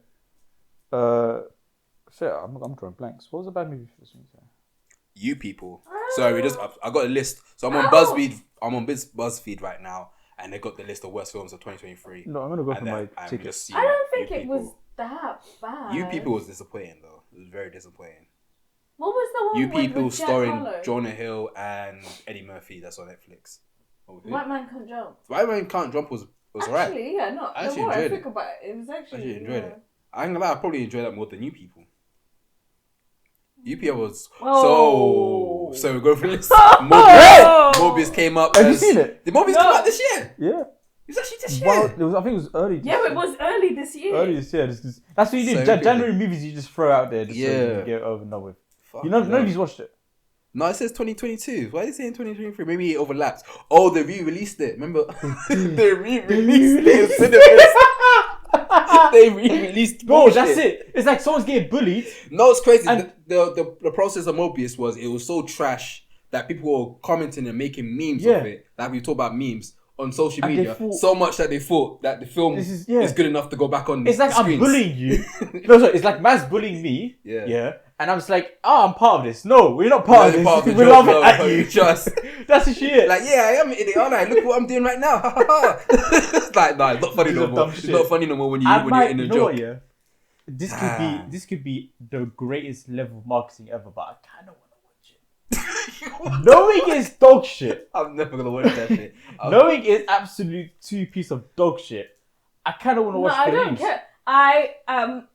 Shit, I'm drawing blanks. What was a bad movie for this week? You people. Sorry, I got a list. So I'm on BuzzFeed. I'm on BuzzFeed right now, and they got the list of worst films of 2023. No, I'm gonna go for And my then I'm ticket. just seeing I don't think You it People. was that bad. You People was disappointing though. It was very disappointing. What was the one You with People Jack starring Harlow? Jonah Hill and Eddie Murphy. That's on Netflix. Oh, who? White Man Can't Jump. White Man Can't Jump was alright. Actually, yeah, no. I The actually more I enjoyed think it. about it, it was I actually. actually enjoyed it. I ain't gonna lie, I probably enjoyed that more than You People. You People was Oh. so we're going for this. Morbius came up. Have you seen it? Did Morbius come out this year? Yeah. It was actually this year. Well, I think it was early. Yeah, it was early this year. Early this year. That's what you do. So good. January movies you just throw out there. Just so Yeah. you can get it over and done with. Fuck You know, no. none of you's watched it. No, it says 2022. Why are they saying 2023? Maybe it overlaps. Oh, they re-released it. Remember? They re-released it in cinemas. They re-released Bro, bullshit. that's it. It's like someone's getting bullied. No, it's crazy. And- The process of Mobius was it was so trash that people were commenting and making memes Yeah. of it. Like we talk about memes on social And they media. thought- So much that they thought that the film This is, is- good enough to go back on It's like screens. I'm bullying you. No, sorry. It's like Maz bullying me. Yeah. Yeah. And I'm just like, oh, I'm part of this. No, we're not part of You're this. part of the We're joke, laughing no, at you. just- That's the shit. Like, yeah, I am an idiot, aren't I? Look what I'm doing right now. It's like, no, it's not funny This no is more. dumb It's shit. not funny no more when you're in a you know joke. what, yeah? This could be the greatest level of marketing ever, but I kind of want to watch it. Knowing it's dog shit. I'm never gonna watch that shit. Knowing it's absolute 2 piece of dog shit. I kind of want to No, watch I for don't names. care. I am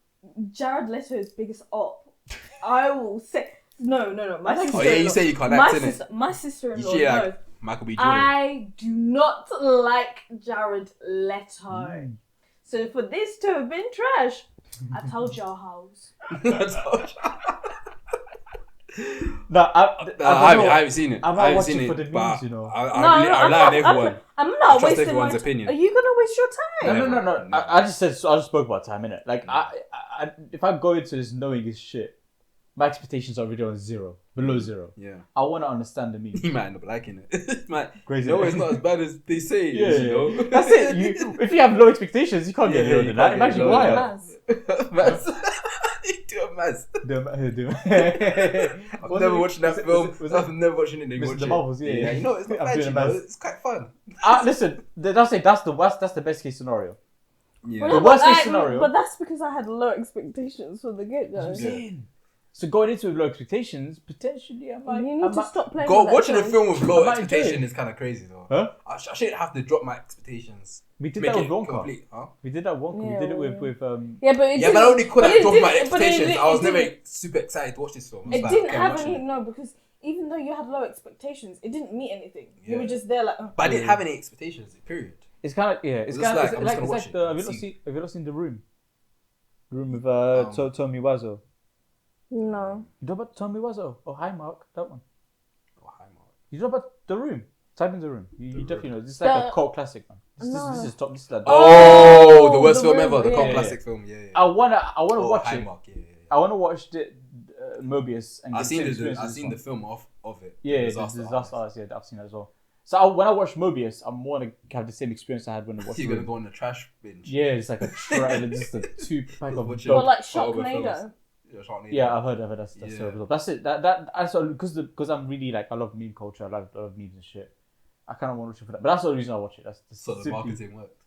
Jared Leto's biggest op. I will say no. My sister. Oh yeah, you say you can't act in it. My sister-in-law You say knows. like Michael B. Jordan. I do not like Jared Leto. So for this to have been trash, I told y'all hoes. No, I haven't seen it. I'm not I haven't watching seen for it, the but memes, you know. I rely on everyone. I'm I not trust wasting everyone's my opinion. Are you gonna waste your time? No. I just said. I just spoke about time, innit? Like, I if I go into this knowing this shit, my expectations are already on zero, below zero. Yeah. I want to understand the meme. He might end up liking it. Crazy. No, it's not as bad as they say. Yeah, You know. That's it. If you have low expectations, you can't get lower than that. Imagine why. Maz. You do a Maz. I'm never watching that film. I'm never watching it anymore. The Marvels, yeah. You know, it's not I'm bad. doing You a know, Maz. it's quite fun. Listen, that's it. That's the best case scenario. Yeah. The worst case scenario. But that's because I had low expectations from the get-go. So going into with low expectations, potentially I might. You need to stop playing. Watching a film with low I might enjoy expectation it. is kind of crazy though. Huh? I shouldn't have to drop my expectations. We did Make that with it Wonka. complete, huh? We did that Wonka. We did it with Yeah, but it Yeah, but I only could have dropped my but it expectations. I was didn't- never super excited to watch this film. It Like, didn't okay, have watching any. it. No, because even though you had low expectations, it didn't mean anything. You Yeah. were just there like. But I didn't have any expectations. Period. It's kind of It's just kind of like, I'm just gonna watch like it have and you not see. seen The Room? The Room with Tommy Wiseau. No. You know about Tommy Wiseau? Oh, hi Mark, that one. Oh, hi, Mark. You know about The Room? Type in The Room. You definitely know. This is like a cult classic, man. This is top. This is like. Oh, the worst The film Room, ever. The cult yeah. classic film. Yeah. I wanna watch hi, it. Mark. Yeah. I wanna watch the Mobius and I've get seen the the experience of I've this seen one. the film of it. Yeah, Disaster Disaster Artist. Artist. Yeah, I've seen that as well. So when I watch Mobius, I'm more to have the same experience I had when I watched. You're The gonna Room. go on the trash binge. Yeah, it's like a trailer, just a 2-pack of Watching- dope. But like Horrible Sharknado. films. Yeah, I've heard that's Yeah. terrible. That's it. That's because I'm really like I love meme culture. I love memes and shit. I kind of want to watch it for that, but that's the only reason I watch it. That's So the simply marketing worked.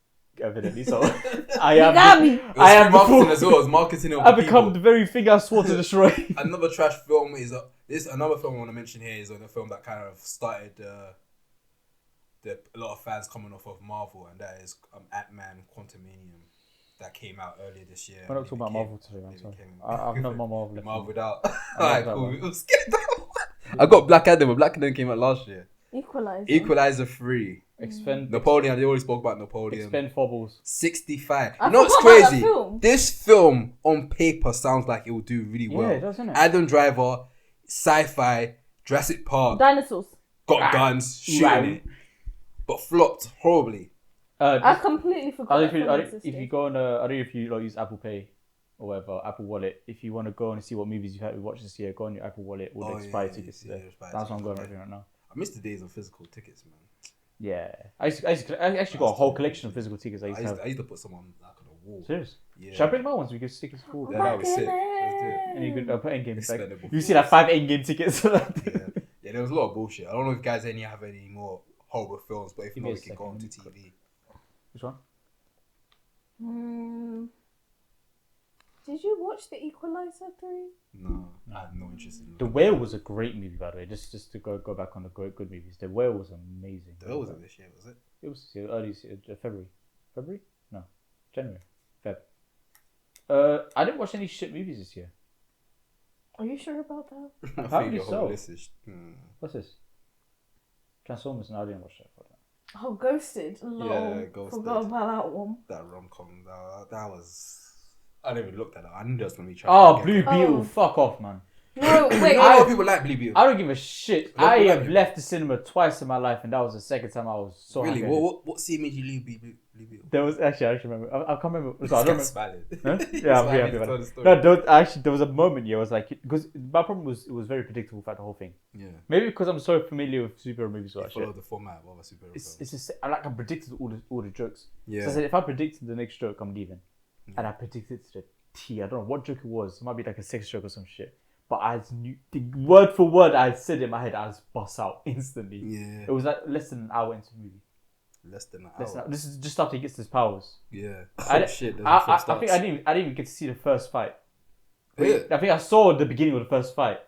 evidently. So You got me. It was I am marketing as well. It was marketing. I become the very thing I swore to destroy. Another trash film is another film I want to mention here is a film that kind of started a lot of fans coming off of Marvel, and that is Ant-Man Quantumanium that came out earlier this year. We're not talking about Marvel today, man. it Sorry. became- I've not my Marvel left. Marveled out. I Alright, love that cool. one. It was scared. I got Black Adam, but Black Adam came out last year. Equalizer. Equalizer 3. Expend Napoleon, they already spoke about Napoleon. expend 4 balls. 65. I You know what's forgot about that crazy? film. This film on paper sounds like it will do really well. Yeah, it does, innit? Adam Driver, sci-fi, Jurassic Park, Dinosaurs. got guns, shooting Right. it, but flopped horribly. I completely forgot. that film if existed. you go on, I don't know if you use Apple Pay or whatever, Apple Wallet. If you want to go and see what movies you've had to watch this year, go on your Apple Wallet. All the expired tickets there. expired That's what I'm tickets, going yeah. right now. I miss the days of physical tickets, man. Yeah, I actually got a whole collection of physical tickets. I used to have. I used to put some on like on a wall. Serious? Yeah. Should I bring my ones? We could stick it full. Yeah, that was sick. Let's do it. And you could put in game back. Expendable You see like 5 in-game tickets. Yeah, there was a lot of bullshit. I don't know if guys have any more horrible films, but if Give not, me we a can go on to second. TV. Which one? Did you watch The Equalizer 3? No, I have no interest in The Whale was a great movie, by the way. Just to go back on the good movies. The Whale was amazing. The Whale wasn't this year, was it? It was early February. February? No, January. Feb. I didn't watch any shit movies this year. Are you sure about that? I How think do your you whole so? list is. What's this? Transformers. No, I didn't watch that. Oh, Ghosted. Lol. Yeah, Ghosted. Forgot about that one. That rom-com, that was. I never even looked at it. I knew that was gonna be trash. Oh, again. Blue Beetle. Oh. Fuck off, man. No, wait. You know, a lot of people like Blue Beetle. I don't give a shit. A lot of I people have like it. left the cinema twice in my life, and that was the second time I was so Really? happy. What scene made you leave Blue Beetle? There was actually, I remember. I can't remember. So I don't remember. Smiling. Huh? He's Yeah, I'm smiling happy to about tell it. the story. No, actually, there was a moment. Yeah, I was like, because my problem was it was very predictable throughout the whole thing. Yeah. Maybe because I'm so familiar with superhero movies or They that shit. follow the format of other superhero It's films. just I predicted all the jokes. Yeah. So I said if I predicted the next joke, I'm leaving, and I predicted to the T. I don't know what joke it was. It might be like a sex joke or some shit. But I just knew the word for word I said in my head. I just bust out instantly. Yeah. It was like less than an hour into the movie. Less than an Less hour. than, this is just after he gets his powers. Yeah. I, Oh shit. I think I didn't even get to see the first fight. Yeah. I think I saw the beginning of the first fight.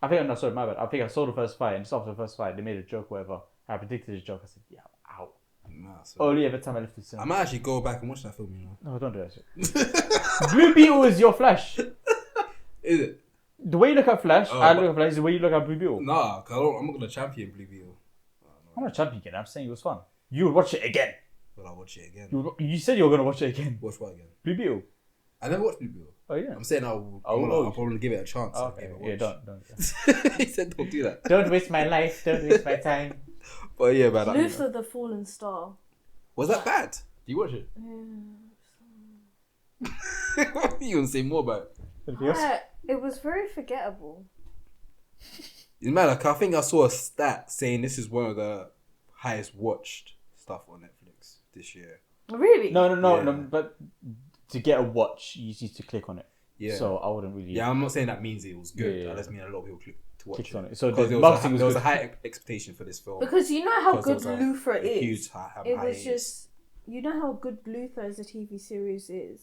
I think, no, sorry, my bad. I think I saw the first fight, and just after the first fight, they made a joke, whatever. I predicted his joke. I said, yeah, I'm out. Nah, so Only every time I left the I cinema. might actually go back and watch that film. You know, No, don't do that shit. Blue Beetle is your Flash. is it? The way you look at Flash, Oh, I but- look at Flash is the way you look at Blue Beetle. Nah, cause I'm not gonna champion Blue Beetle. I'm not champion again. I'm saying it was fun. You would watch it again. But I'll watch it again. You said you were gonna watch it again. Watch what again? Blue Beetle. I never watched Blue Beetle. Oh yeah. I'm saying I'll probably give it a chance. Oh, I'll okay. give it a Yeah, watch. don't. He said don't do that. Don't waste my life. Don't waste my time. But yeah, man. Luther the Fallen Star. Was that bad? Did you watch it? You gonna say more about it? Anything else? It was very forgettable. It's mad. Like, I think I saw a stat saying this is one of the highest watched stuff on Netflix this year. Really? No. Yeah. But to get a watch, you just need to click on it. Yeah. So I wouldn't really. Yeah, I'm not saying that means it was good. Yeah. That just means a lot of people click to watch Clicked it. on it. So Because the there was, marketing was there was a good. high expectation for this film. Because you know how Because good there was Luther a is. huge It high was just, you know how good Luther as a TV series is.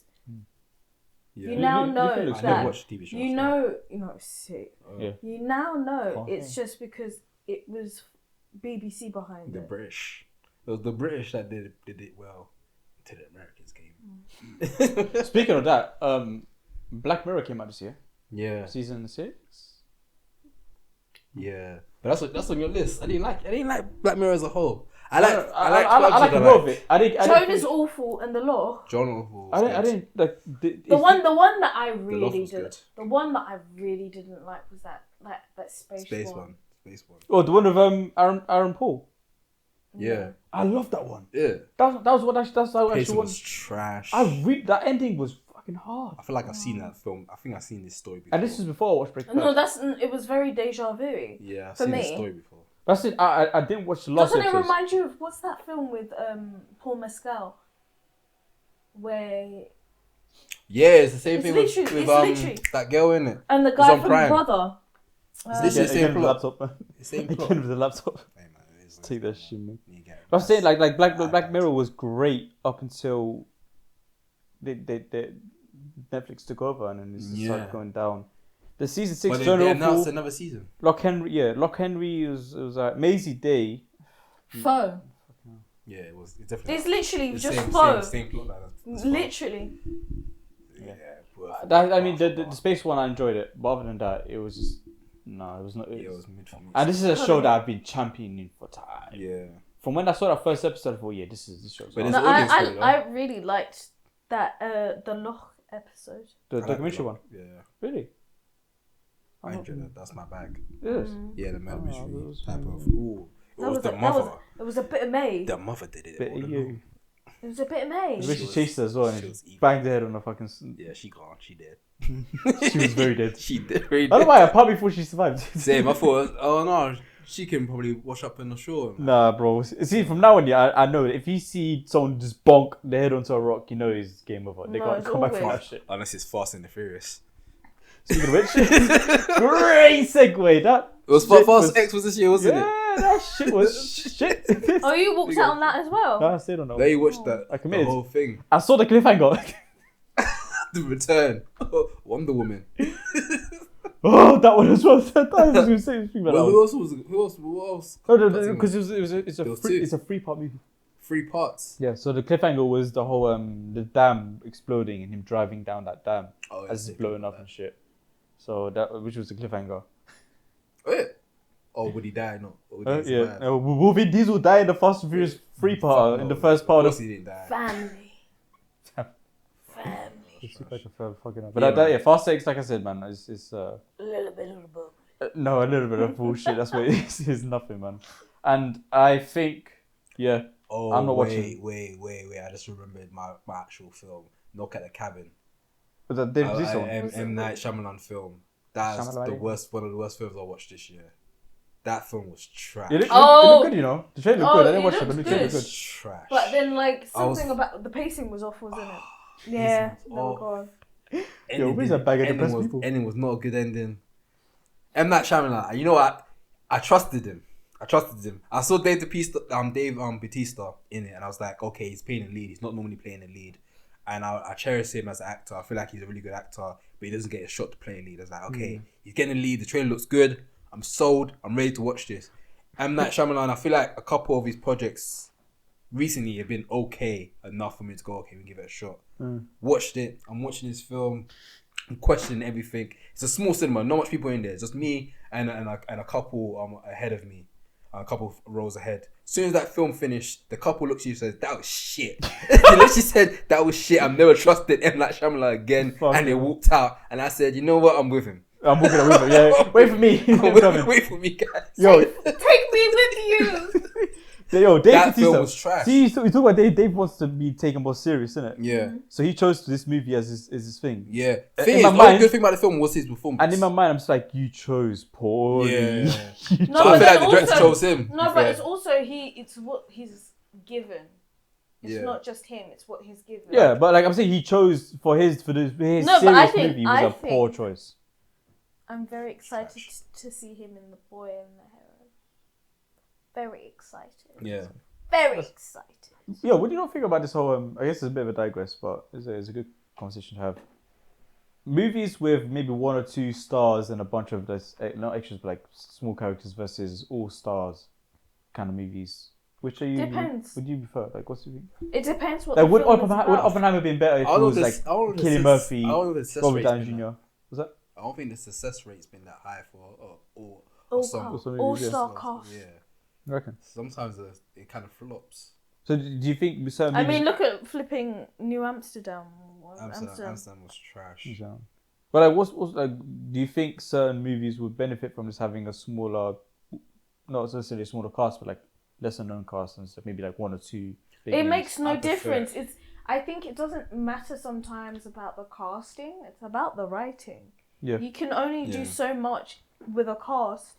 Yeah. You now Luther know looks I good. never that. watched TV shows. You know, sick. Yeah. You now know Oh, it's yeah. just because it was BBC behind The it. British. It was the British that did it well until the Americans came. Speaking of that, Black Mirror came out this year. Yeah. Season 6. Yeah. But that's on your list. I didn't like Black Mirror as a whole. I like Clubs more of it. I didn't. Joan is awful and the law. John. I didn't like The one that I Love really was did. good. The one that I really didn't like was that space one. Space one. Oh, the one of Aaron Paul. Yeah. I love that one. Yeah. That was what that's how I Pacing actually was was. trash. That ending was fucking hard. I feel like I've seen that film. I think I've seen this story before. And this is before I watched Breaking No, Bad. it was very deja vu. Yeah, I've for seen this me. story before. That's it. I didn't watch the last Doesn't it episode. remind you of what's that film with Paul Mescal? Where Yeah, it's the same It's thing literally- with it's literally- that girl in it. and the It's guy on from Prime. Brother. It's literally the same Again with the plot. laptop. Same Again plot. with the laptop. Hey, man, it is Take that shit, man. You get it. I was saying like Black iPad. Mirror was great up until they Netflix took over and then it just started Yeah. going down. The season 6 But they general announced full, another season. Lock Henry was Maisie Day. Foe. Yeah, it's definitely. It's literally the just same, Foe. same plot line as Foe. Literally. Yeah. The space one I enjoyed it, but other than that, it was just no, it was not. It was mid for me. And this is a show that I've been championing for time. Yeah. From when I saw that first episode, I thought, yeah, this show. But No, There's audience for it, I really liked that the Loch episode. The I like documentary the one, plot. Yeah. really? I enjoyed that. That's my bag. Yes. Yeah, the murder mystery that was type fun. of. Ooh. It was the mother. It was a bit of May. The mother did it. Bit all of along. you. It was a bit of May. The way She she was- chased her as well she and was just evil. banged her head on the fucking. Yeah, she gone. She dead. She was very dead. She did. Very I don't know dead. why. I probably thought she survived. Same. I thought, oh no, she can probably wash up in the shore. Nah, bro. See, from now on, yeah, I know if you see someone just bonk their head onto a rock, you know it's game over. They No, can't it's come back from always- that shit. Unless it's Fast and the Furious. Speaking of which, great segue. That It was shit Fast X was this year, wasn't it? Yeah, that shit was shit. Oh, you walked out on that as well. No, I still don't know. There you watched that. I The committed. whole thing. I saw the cliffhanger. The return. Wonder Woman. Oh, that one as well. I was going to say this thing, but Well, who else was? Who else? no, because it's There was free, two. it's a 3-part movie. 3 parts. Yeah, so the cliffhanger was the whole the dam exploding and him driving down that dam Oh, as it's blowing up and shit. So that which was the cliffhanger. Oh, yeah. Oh, would he die? No. Or would he Yeah, survive? will Vin Diesel die in the Fast and Furious 3 part Fuck in no. the first part Of of? course he didn't die. Family. But Fast X, like I said, man, is A little bit of a book. no, a little bit of bullshit. That's what it is. It's nothing, man. And I think, yeah, Oh, I'm not wait, watching. wait. I just remembered my actual film. Knock at the Cabin. but that David this one. M. Night Shyamalan film. That's Shyamalan. one of the worst films I watched this year. That film was trash. It looked Oh. good, you know. The trailer looked Oh, good. I didn't it watch it, but looked the trailer It looked was good. trash. But then, like, I was- something about the pacing was off, wasn't it? Yeah. was No, off. God. Yo, where's that bag of depressed people? Ending was not a good ending. M. Night Shyamalan. You know what? I trusted him. I saw Dave Bautista in it, and I was like, okay, he's playing the lead. He's not normally playing the lead, and I cherish him as an actor. I feel like he's a really good actor, but he doesn't get a shot to play a lead. I was like, okay, he's getting the lead. The trailer looks good. I'm sold. I'm ready to watch this. M. Night Shyamalan. I feel like a couple of his projects recently it's been okay enough for me to go, okay, we give it a shot. Watched it. I'm watching this film. I'm questioning everything. It's a small cinema, not much people in there. It's just me and a couple ahead of me, a couple of rows ahead. As soon as that film finished, the couple looks at you and says, "That was shit." They literally said, "That was shit. I've never trusted M. Night Shyamalan again." And they walked out. And I said, "You know what? I'm with him. I'm walking away from yeah. Wait for me. Wait for me, guys." Yo, Take me with you. Dave That film was trash. See, you talk about Dave wants to be taken more serious, isn't it? Yeah. So he chose this movie as his thing. Yeah. In The my mind- good thing about the film was his performance. And in my mind, I'm just like, you chose poorly. Yeah. No, So I but feel then like the director also- chose him. No, but it's also it's what he's given. It's Yeah. not just him. It's what he's given. Yeah, but like I'm saying, he chose for his No, but serious I think- movie was I a poor think- choice. I'm very excited to see him in The Boy and the Heron. Very excited. Yeah. Very excited. Yeah, what do you not think about this whole? I guess it's a bit of a digress, but it's a good conversation to have. Movies with maybe one or two stars and a bunch of this, not extras, but like small characters versus all stars kind of movies. Which are you? Depends. Would you prefer? Like, what's your thing? It depends what Like, the would film is Oppenheimer about. been better if it was like Cillian Murphy, Robert Downey Jr.? Was that? I don't think the success rate's been that high for all All-star yeah. cast. Yeah. I reckon. Sometimes it kind of flops. So do you think certain I movies? mean, look at flipping New Amsterdam. Amsterdam was trash. Yeah. But like, what's like? Do you think certain movies would benefit from just having a smaller, not necessarily a smaller cast, but like lesser known cast and stuff? Maybe like one or two. Big It names? makes no I prefer difference. I think it doesn't matter sometimes about the casting. It's about the writing. Yeah. You can only do so much with a cast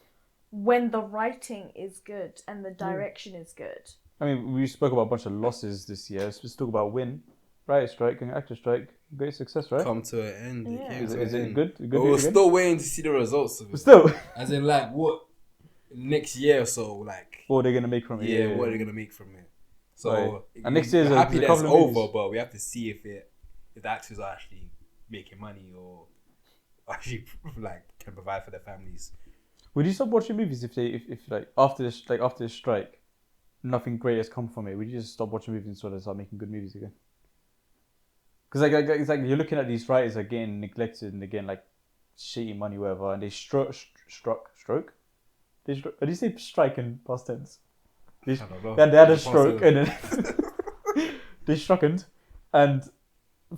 when the writing is good and the direction is good. I mean, we spoke about a bunch of losses this year. Let's talk about Win, writer strike and actor strike. Great success, right? Come to an end. Yeah. It came Is to it an end. good? But we're still waiting to see the results of it. But still, As in, like, what next year or so, like, what are they gonna make from it? yeah, what are they gonna make from it? So, Right. And next year's we're happy a that it's couple of over, movies. but we have to see if the actors are actually making money or actually like can provide for their families. Would you stop watching movies if like after this strike, nothing great has come from it? Would you just stop watching movies and sort of start making good movies again? Because like it's like you're looking at these writers again neglected and again like shitty money whatever, and they stroke. Did you say strike in past tense? They I don't know. had a Past stroke tense. and then they struckened, and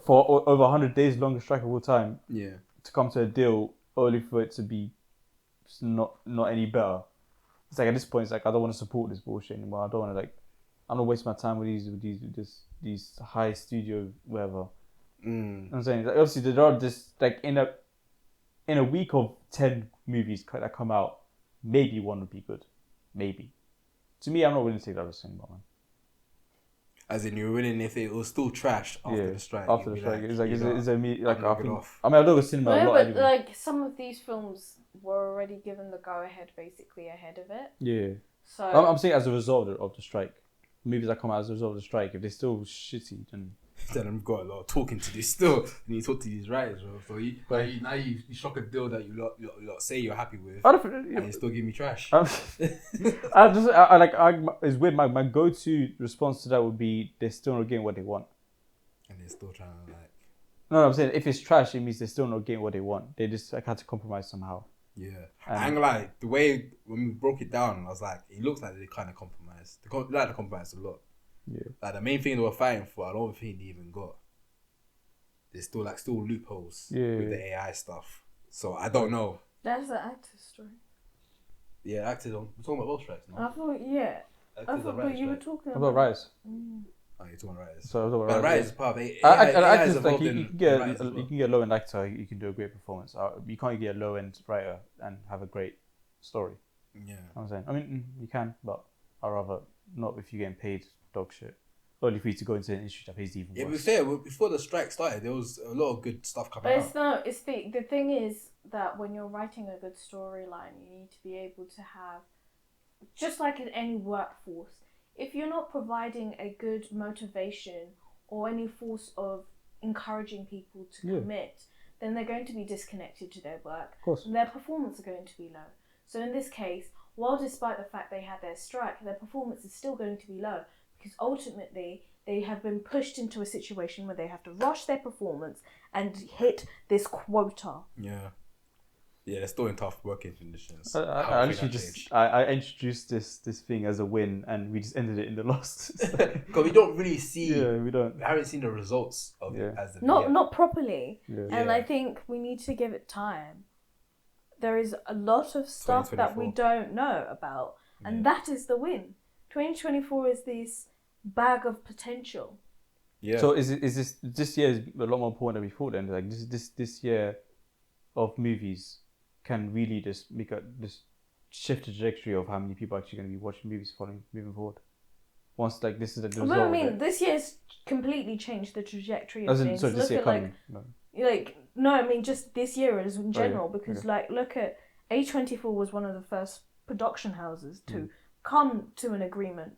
for over 100 days, longest strike of all time, Yeah. to come to a deal only for it to be not any better. It's like at this point, it's like I don't want to support this bullshit anymore. I don't want to I'm not wasting my time with these high studio whatever. I'm saying like, obviously there are just like in a week of 10 movies that come out, maybe one would be good, maybe. To me, I'm not willing to take that risk anymore, man. As in, you're willing if it was still trash after the strike. After you'd the be strike, it's like you know, is it me like I'm I knocking think off. I mean I don't go cinema a No, lot but anyway. like some of these films were already given the go ahead basically ahead of it. Yeah. So I'm saying as a result of the strike, movies that come out as a result of the strike, if they're still shitty, then Then I've got a lot of talking to do still. And you talk to these writers, bro. So now you struck a deal that you lot say you're happy with, I don't. and you still give me trash. It's weird. My go-to response to that would be they're still not getting what they want. And they're still trying to like. No, I'm saying if it's trash, it means they're still not getting what they want. They just like had to compromise somehow. Yeah, I ain't gonna lie. The way when we broke it down, I was like, it looks like they kind of compromised. They like to compromise a lot. Yeah. Like the main thing they were fighting for, I don't think they even got. There's still loopholes with the AI stuff. So I don't know. that's the actor's story. Yeah, actors on. We're talking about both strikes now. I thought Actors on but you were strike. talking How about writers? Oh, you're talking writers. So But about writers is part of it. Actors, is like involved you in can get writers as well. you can get a low end actor, you can do a great performance. You can't get a low end writer and have a great story. Yeah. I'm saying, I mean, you can, but I'd rather not if you're getting paid dog shit. Only for you to go into an industry that pays even Yeah, to be worse. fair, before the strike started, there was a lot of good stuff coming But out. it's no, it's the thing is that when you're writing a good storyline, you need to be able to have, just like in any workforce, if you're not providing a good motivation or any force of encouraging people to commit, then they're going to be disconnected to their work. Of course. And their performance are going to be low. So in this case, while despite the fact they had their strike, their performance is still going to be low because ultimately they have been pushed into a situation where they have to rush their performance and hit this quota. Yeah. Yeah, they're still in tough working conditions. I literally just I introduced this thing as a win, and we just ended it in the loss. Because we don't really see. Yeah, we don't. We haven't seen the results of it as of yet. Not properly. Yeah. And I think we need to give it time. There is a lot of stuff that we don't know about, and that is the win. 2024 is this bag of potential. Yeah. So is this year is a lot more important than we thought? Then, like this year of movies can really just just shift the trajectory of how many people are actually going to be watching movies moving forward. Once like this is the result. But I mean, this year's completely changed the trajectory of things. So this year coming. No, I mean just this year as in general, because look at A24 was one of the first production houses to come to an agreement.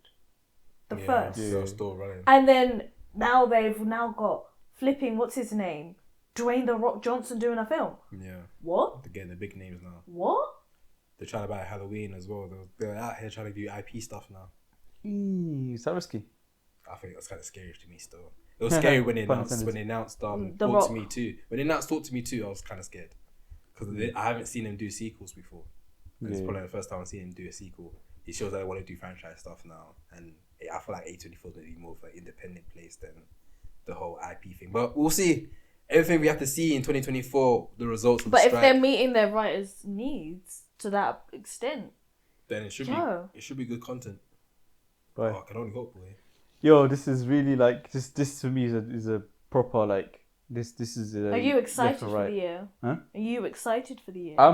The first. They're still running. And then now they've got flipping, what's his name? Dwayne The Rock Johnson doing a film. Yeah. What? They're getting the big names now. What? They're trying to buy Halloween as well. They're out here trying to do IP stuff now. Is that risky? I think that's kind of scary to me still. It was scary when they announced The Talk Rock. to Me Too. When they announced Talk to Me Too, I was kind of scared. Because I haven't seen them do sequels before. And it's probably the first time I've seen him do a sequel. It shows that they want to do franchise stuff now. And I feel like A24 is going to be more of an independent place than the whole IP thing. But we'll see. Everything we have to see in 2024, the results of the strike. But if they're meeting their writers' needs to that extent, then it should be good content. Right. Oh, I can only hope, boy. Yo, this is really like this for me is a proper like this is. Are you excited for the year? Huh? Are you excited for the year? I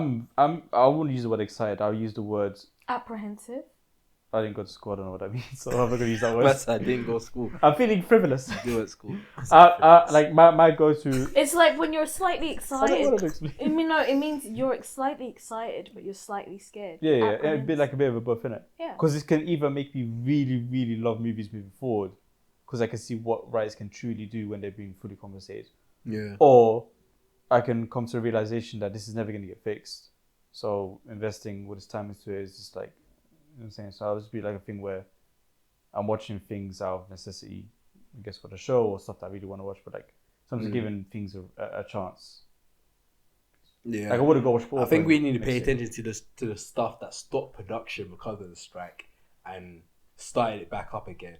wouldn't use the word excited. I'll use the words. Apprehensive. I didn't go to school. I don't know what that means, so I'm not gonna use that word. But I didn't go to school. I'm feeling frivolous. I do at school. Like my go-to. It's like when you're slightly I don't excited. want to explain. I mean, no, it means you're slightly excited, but you're slightly scared. Yeah, it'd be like a bit of a buff, innit? Yeah. Because this can either make me really, really love movies moving forward, because I can see what writers can truly do when they're being fully compensated. Yeah. Or I can come to a realization that this is never going to get fixed. So investing what his time into it is just like, you know what I'm saying? So I'll just be like a thing where I'm watching things out of necessity, I guess, for the show or stuff that I really want to watch, but like sometimes giving things a chance. Yeah. Like I would have go watch. I think we need to pay attention to the stuff that stopped production because of the strike and started it back up again.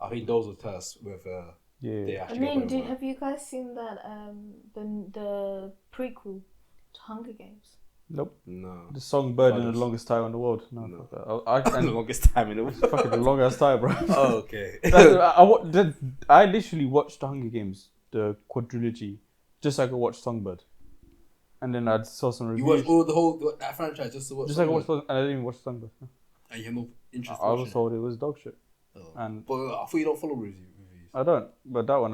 I think those will tell us whether they I actually. mean, have you guys seen that the prequel to Hunger Games? Nope. No. The Songbird in the longest time in the world. No. The longest time in the world. Fucking the longest time, bro. Oh, okay. I literally watched the Hunger Games, the quadrilogy, just so I could watch Songbird. And then I saw some reviews. You watched that franchise just to watch. Just so I could watch Songbird, and I didn't even watch Songbird. No. And you have no interest. I was told it was dog shit. Oh. And but I thought you don't follow reviews. I don't, but that one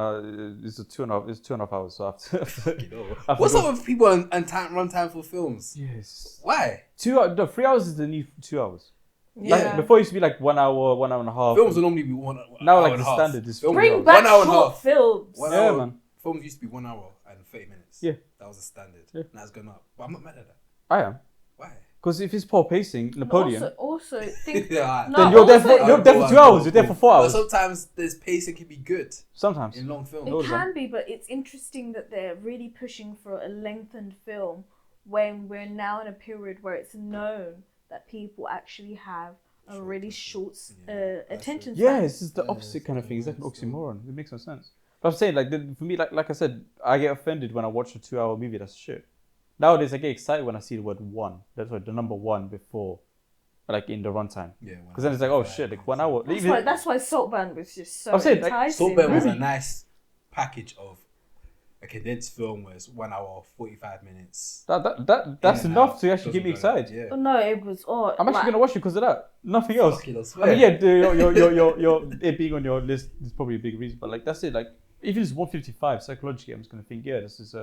is 2.5 hours, so I have to. What's up with people and runtime for films? Yes. Why? 3 hours is the new 2 hours. Yeah. Like, before it used to be like 1 hour, 1 hour and a half. Films will normally be 1 hour. Now, hour like and the a half. standard is Films Bring are back 1 hour and a short half. films. 1 Yeah, hour. man. Films used to be 1 hour and 30 minutes. Yeah. That was the standard. Yeah. Now it's gone up. But I'm not mad at that. I am. Why? Because if it's poor pacing, Napoleon, Also think. Yeah. No, then you're there also- for 2 hours. You're there for 4 But hours. sometimes this pacing can be good Sometimes. in long films. It can be, but it's interesting that they're really pushing for a lengthened film when we're now in a period where it's known that people actually have a really short attention span. Yeah, it's just the opposite kind of thing. It's like an oxymoron. It makes no sense. But I'm saying, like, for me, like I said, I get offended when I watch a 2 hour movie. That's shit. Nowadays, I get excited when I see the word one. That's what the number one before, like in the runtime. Yeah. Because then it's like, oh shit, like 1 hour. That's why Saltburn was just so I'm saying, like, enticing. Saltburn was a nice package of a condensed film where it's 1 hour 45 minutes. That's enough to actually keep me excited. Yeah. Oh, no, it was. I'm actually gonna watch it because of that. Nothing else. Fucking, I I swear. mean, yeah, your it being on your list is probably a big reason, but like that's it. Like if it's 155 psychologically, I'm just gonna think, yeah, this is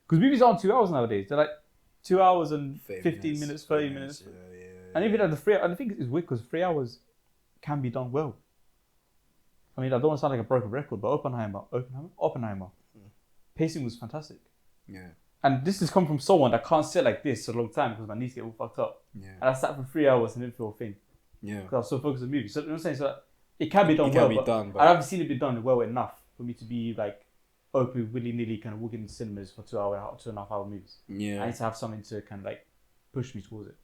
because movies aren't 2 hours nowadays. They're like 2 hours and 15 minutes, 30 minutes. Yeah. And even at the 3 hours, I think it's weird because 3 hours can be done well. I mean, I don't want to sound like a broken record, but Oppenheimer. Pacing was fantastic. Yeah. And this has come from someone that can't sit like this for a long time because my knees get all fucked up. Yeah. And I sat for 3 hours and didn't feel a thing Yeah. because I was so focused on the movie. So you know what I'm saying? So it can be done It well. can be but done, but- I haven't seen it be done well enough for me to be like open willy-nilly kind of walking in cinemas for 2.5 hour movies. I Yeah. need to have something to kind of like push me towards it.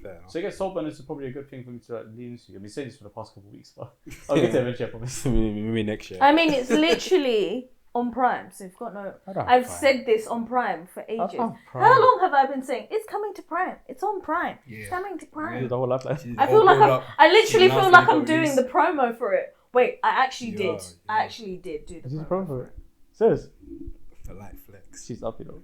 Fair enough. So I guess Salt Burners is probably a good thing for me to like, lean into. I've been saying this for the past couple of weeks, but I'll get to it eventually, I promise. Maybe next year. I mean, it's literally on Prime, so you've got no. I don't have I've Prime. said this on Prime for ages. have Prime. How long have I been saying it's coming to Prime? It's on Prime. Yeah. It's coming to Prime. Yeah, the whole life. I feel like I literally feel like I'm doing release. the promo for it. Wait, I actually You did. are, I yeah. actually did do the Is this a promo problem for for it. it? Serious? For light flex. She's up, you know.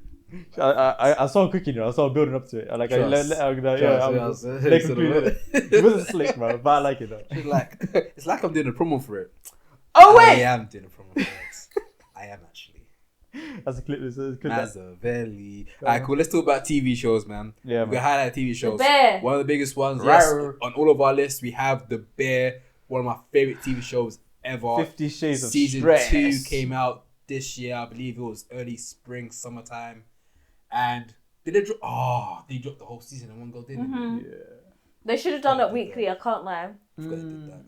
I saw her cooking, you know. I saw her building up to it. I like, I Trust. let conclude it. It wasn't slick, bro, but I like it though. She's like, it's like I'm doing a promo for it. Oh I wait, am doing a promo for it. I am actually. that's a clip. That's a clip. Machiavelli. Alright, cool. Let's talk about TV shows, man. Yeah, We man. highlight TV shows. Bear. One of the biggest ones. Yes, Rawr. on all of our lists, we have The Bear. One of my favorite TV shows ever. 50 Shades of Season Stress. 2 came out this year. I believe it was early spring, summertime. And did they drop? Oh, they dropped the whole season in one go, didn't they? Yeah. They should have done it weekly. I can't lie. I forgot they did that.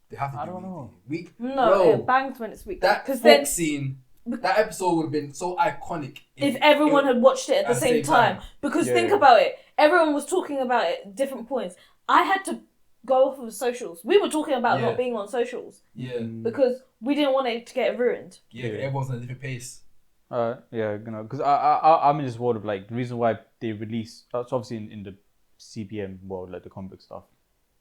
They have to I do don't weekly. know. Week. No, Bro, it bangs when it's weekly. that Because Fox then, scene, that episode would have been so iconic if everyone had watched it at the at same time. Because Yeah, think yeah. about it. Everyone was talking about it at different points. I had to go off of the socials. We were talking about Yeah. not being on socials Yeah, because we didn't want it to get ruined. yeah, Yeah. everyone's on a different pace. Yeah, you know, because I'm in this world of like the reason why they release. It's obviously in the CBM world, like the comic book stuff.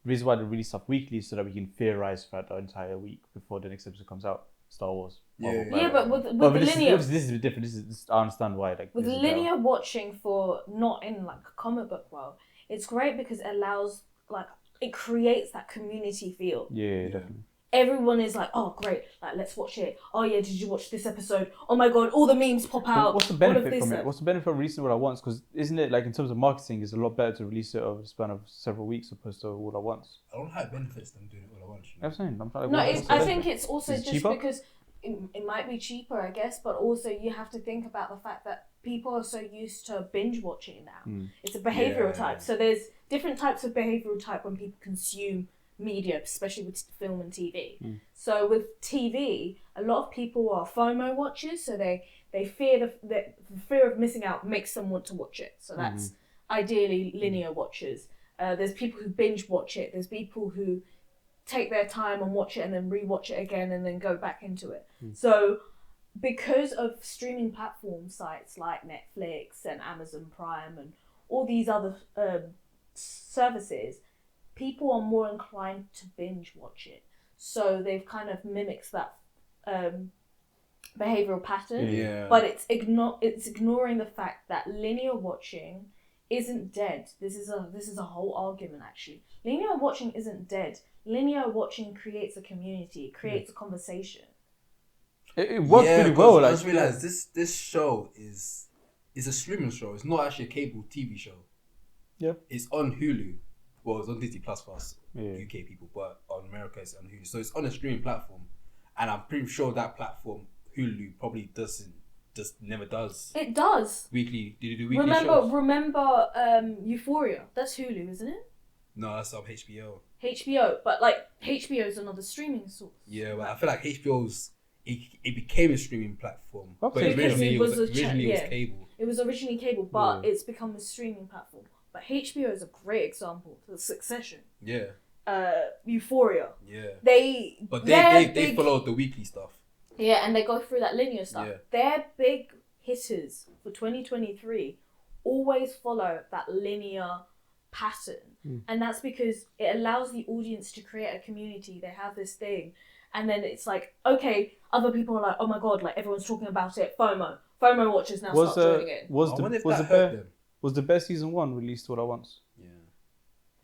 The reason why they release stuff weekly is so that we can theorize throughout the entire week before the next episode comes out. Star Wars. Marvel, Yeah. Yeah, whatever. but with But the this linear, is different. I understand why. Like with this is linear watching for not in like a comic book world, it's great because it allows like it creates that community feel. Yeah, definitely. Everyone is like, oh great, like let's watch it. Oh yeah, did you watch this episode? Oh my god, all the memes pop out. What's the all of benefit this from it? stuff. What's the benefit of releasing all at once? Because isn't it like in terms of marketing, it's a lot better to release it over the span of several weeks opposed to all at once. I don't know how it benefits them doing it all at once. I'm saying, I'm trying to. No, what's the I benefit? think it's also Is it just cheaper? because it might be cheaper, I guess, but also you have to think about the fact that people are so used to binge watching now. It's a behavioral Yeah. type. So there's different types of behavioral type when people consume media, especially with film and TV. So with TV, a lot of people are FOMO watchers, so they fear the fear of missing out makes them want to watch it. So that's ideally linear watchers. There's people who binge watch it. There's people who take their time and watch it and then rewatch it again and then go back into it. So because of streaming platform sites like Netflix and Amazon Prime and all these other services, people are more inclined to binge watch it. So they've kind of mimicked that behavioral pattern. Yeah. But it's ignoring the fact that linear watching isn't dead. This is a whole argument actually. Linear watching isn't dead. Linear watching creates a community, it creates a conversation. It works really well. I Like, just realized this show is a streaming show. It's not actually a cable TV show. Yeah. It's on Hulu. Well, it's on Disney Plus for us Yeah. UK people, but on America it's on Hulu. So it's on a streaming platform, and I'm pretty sure that platform Hulu probably never does It does. weekly. Did you do weekly shows? Remember Euphoria? That's Hulu, isn't it? No, that's on HBO. HBO, but like HBO is another streaming source. Yeah, but I feel like HBO's it became a streaming platform, but Okay. originally it was Because it was a cable. It was originally cable, but it's become a streaming platform. But HBO is a great example. The Succession, Yeah, Euphoria. yeah. But they're they big- followed the weekly stuff. Yeah, and they go through that linear stuff. Yeah. Their big hitters for 2023 always follow that linear pattern. And that's because it allows the audience to create a community. They have this thing. And then it's like, okay, other people are like, oh my god, like everyone's talking about it. FOMO watchers now start joining it. I wonder if that hurt Bear them. was the best season 1 released all at once? Yeah.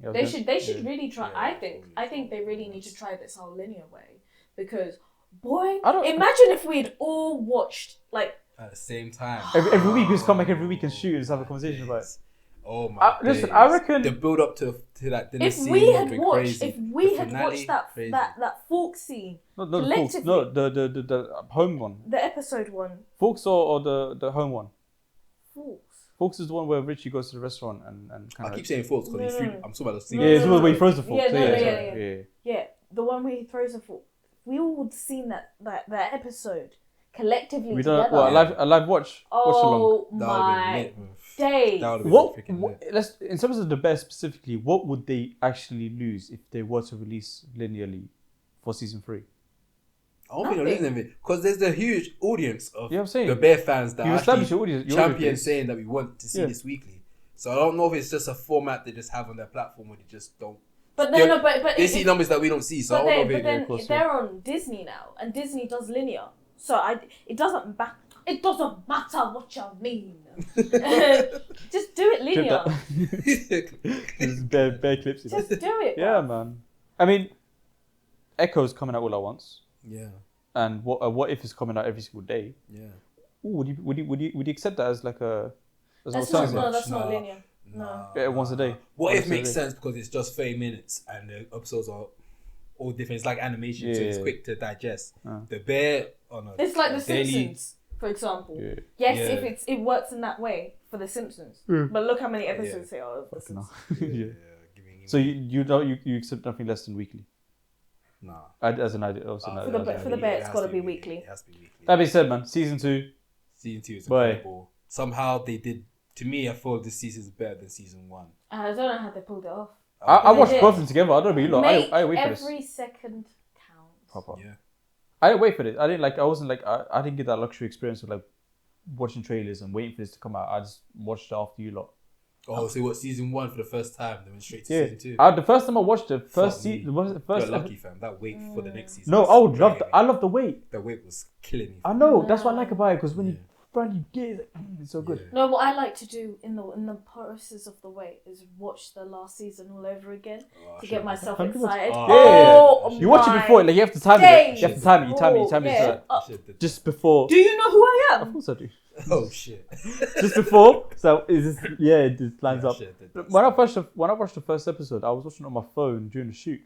Yeah, They should really try. Yeah, I think they really need to try this whole linear way because, boy, I don't- imagine if we'd all watched like At the same time. Every week we just come back every week and shoot and just have a conversation about it. Oh my Listen, days. I reckon- the build up to that dinner if scene we would had be watched crazy. if we The had finale, watched that crazy. that fork scene, No, the Forks. Collectively. No, the home one. the episode one, Forks or the home one. forks. Forks is the one where Richie goes to the restaurant and I kind keep of. saying thoughts because No, he's no, no. I'm talking about the scene. Yeah, it's the one where he throws the forks. Yeah, no, yeah, yeah, sorry, yeah. Yeah, the one where he throws a foot. We all would seen that episode collectively We together. don't. Well, a live watch. Watch along. Oh my days! That would have been What? freaking What lit. let's in terms of the bear specifically. What would they actually lose if they were to release linearly for season 3? I don't think they're Nothing. losing it because there's a huge audience of Yeah, I'm saying. the Bear fans that You are established actually your audience. champions saying that we want to see Yeah. this weekly. So I don't know if it's just a format they just have on their platform where they just don't. But no, Yeah, no, but They see numbers that we don't see, so I but don't know then, if but then of course, they're on Disney now, and Disney does linear. So it doesn't matter. It doesn't matter what you mean. Just do it linear. Just bear clips. In Just it. do it. Yeah, bruv. man. I mean, Echo's coming out all at once, Yeah, and what if it's coming out every single day? yeah. Ooh, would you accept that as like a? As That's an not, alternative? no, that's not Nah. linear. No. Yeah, once a day. What Once if a makes day. sense because it's just 30 minutes and the episodes are all different. It's like animation, so it's Yeah. quick to digest. Uh. The Bear on a It's like The daily. Simpsons, for example. Yeah. Yes, Yeah. if it works in that way for The Simpsons. Yeah. But look how many episodes there are of The Fucking hell. Simpsons. Yeah. Giving So you don't you accept nothing less than weekly? nah. As an idea, obviously. Nah, For the as an for the idea. bear, it's has got to to be weekly. It has to be weekly. That being said, man, season 2. Season 2 is Boy. incredible. Somehow they did. To me, I feel this season is better than season 1. I don't know how they pulled it off. I They watched did. both of them together. I don't know about you lot. Make I wait for this. every second count. Proper. Yeah. I didn't wait for this. I didn't like. I wasn't like. I didn't get that luxury experience of like watching trailers and waiting for this to come out. I just watched it after you lot. Oh, so what? Season 1 for the first time, then went straight to Yeah. season 2. The first time I watched the first Fuck me. season, was it the first? You're lucky, fam. That wait for the next season. No, was I would love. killing I me. love the wait. The wait was killing me. I know. That's what I like about it because when Yeah. you brand you get it, it's so good. Yeah. No, what I like to do in the process of the wait is watch the last season all over again Oh, I to should- get myself 100%. excited. Oh, Oh, You watch it my before, like you have to time it. You have to time it. You time it. You time it. days. So that I should've did just before. Do you know who I Of am? course I do. that. Oh shit. Just before. So is this? Yeah, it just lines Yeah, I up. should've did that When I stuff. watched the first episode, I was watching it on my phone during the shoot.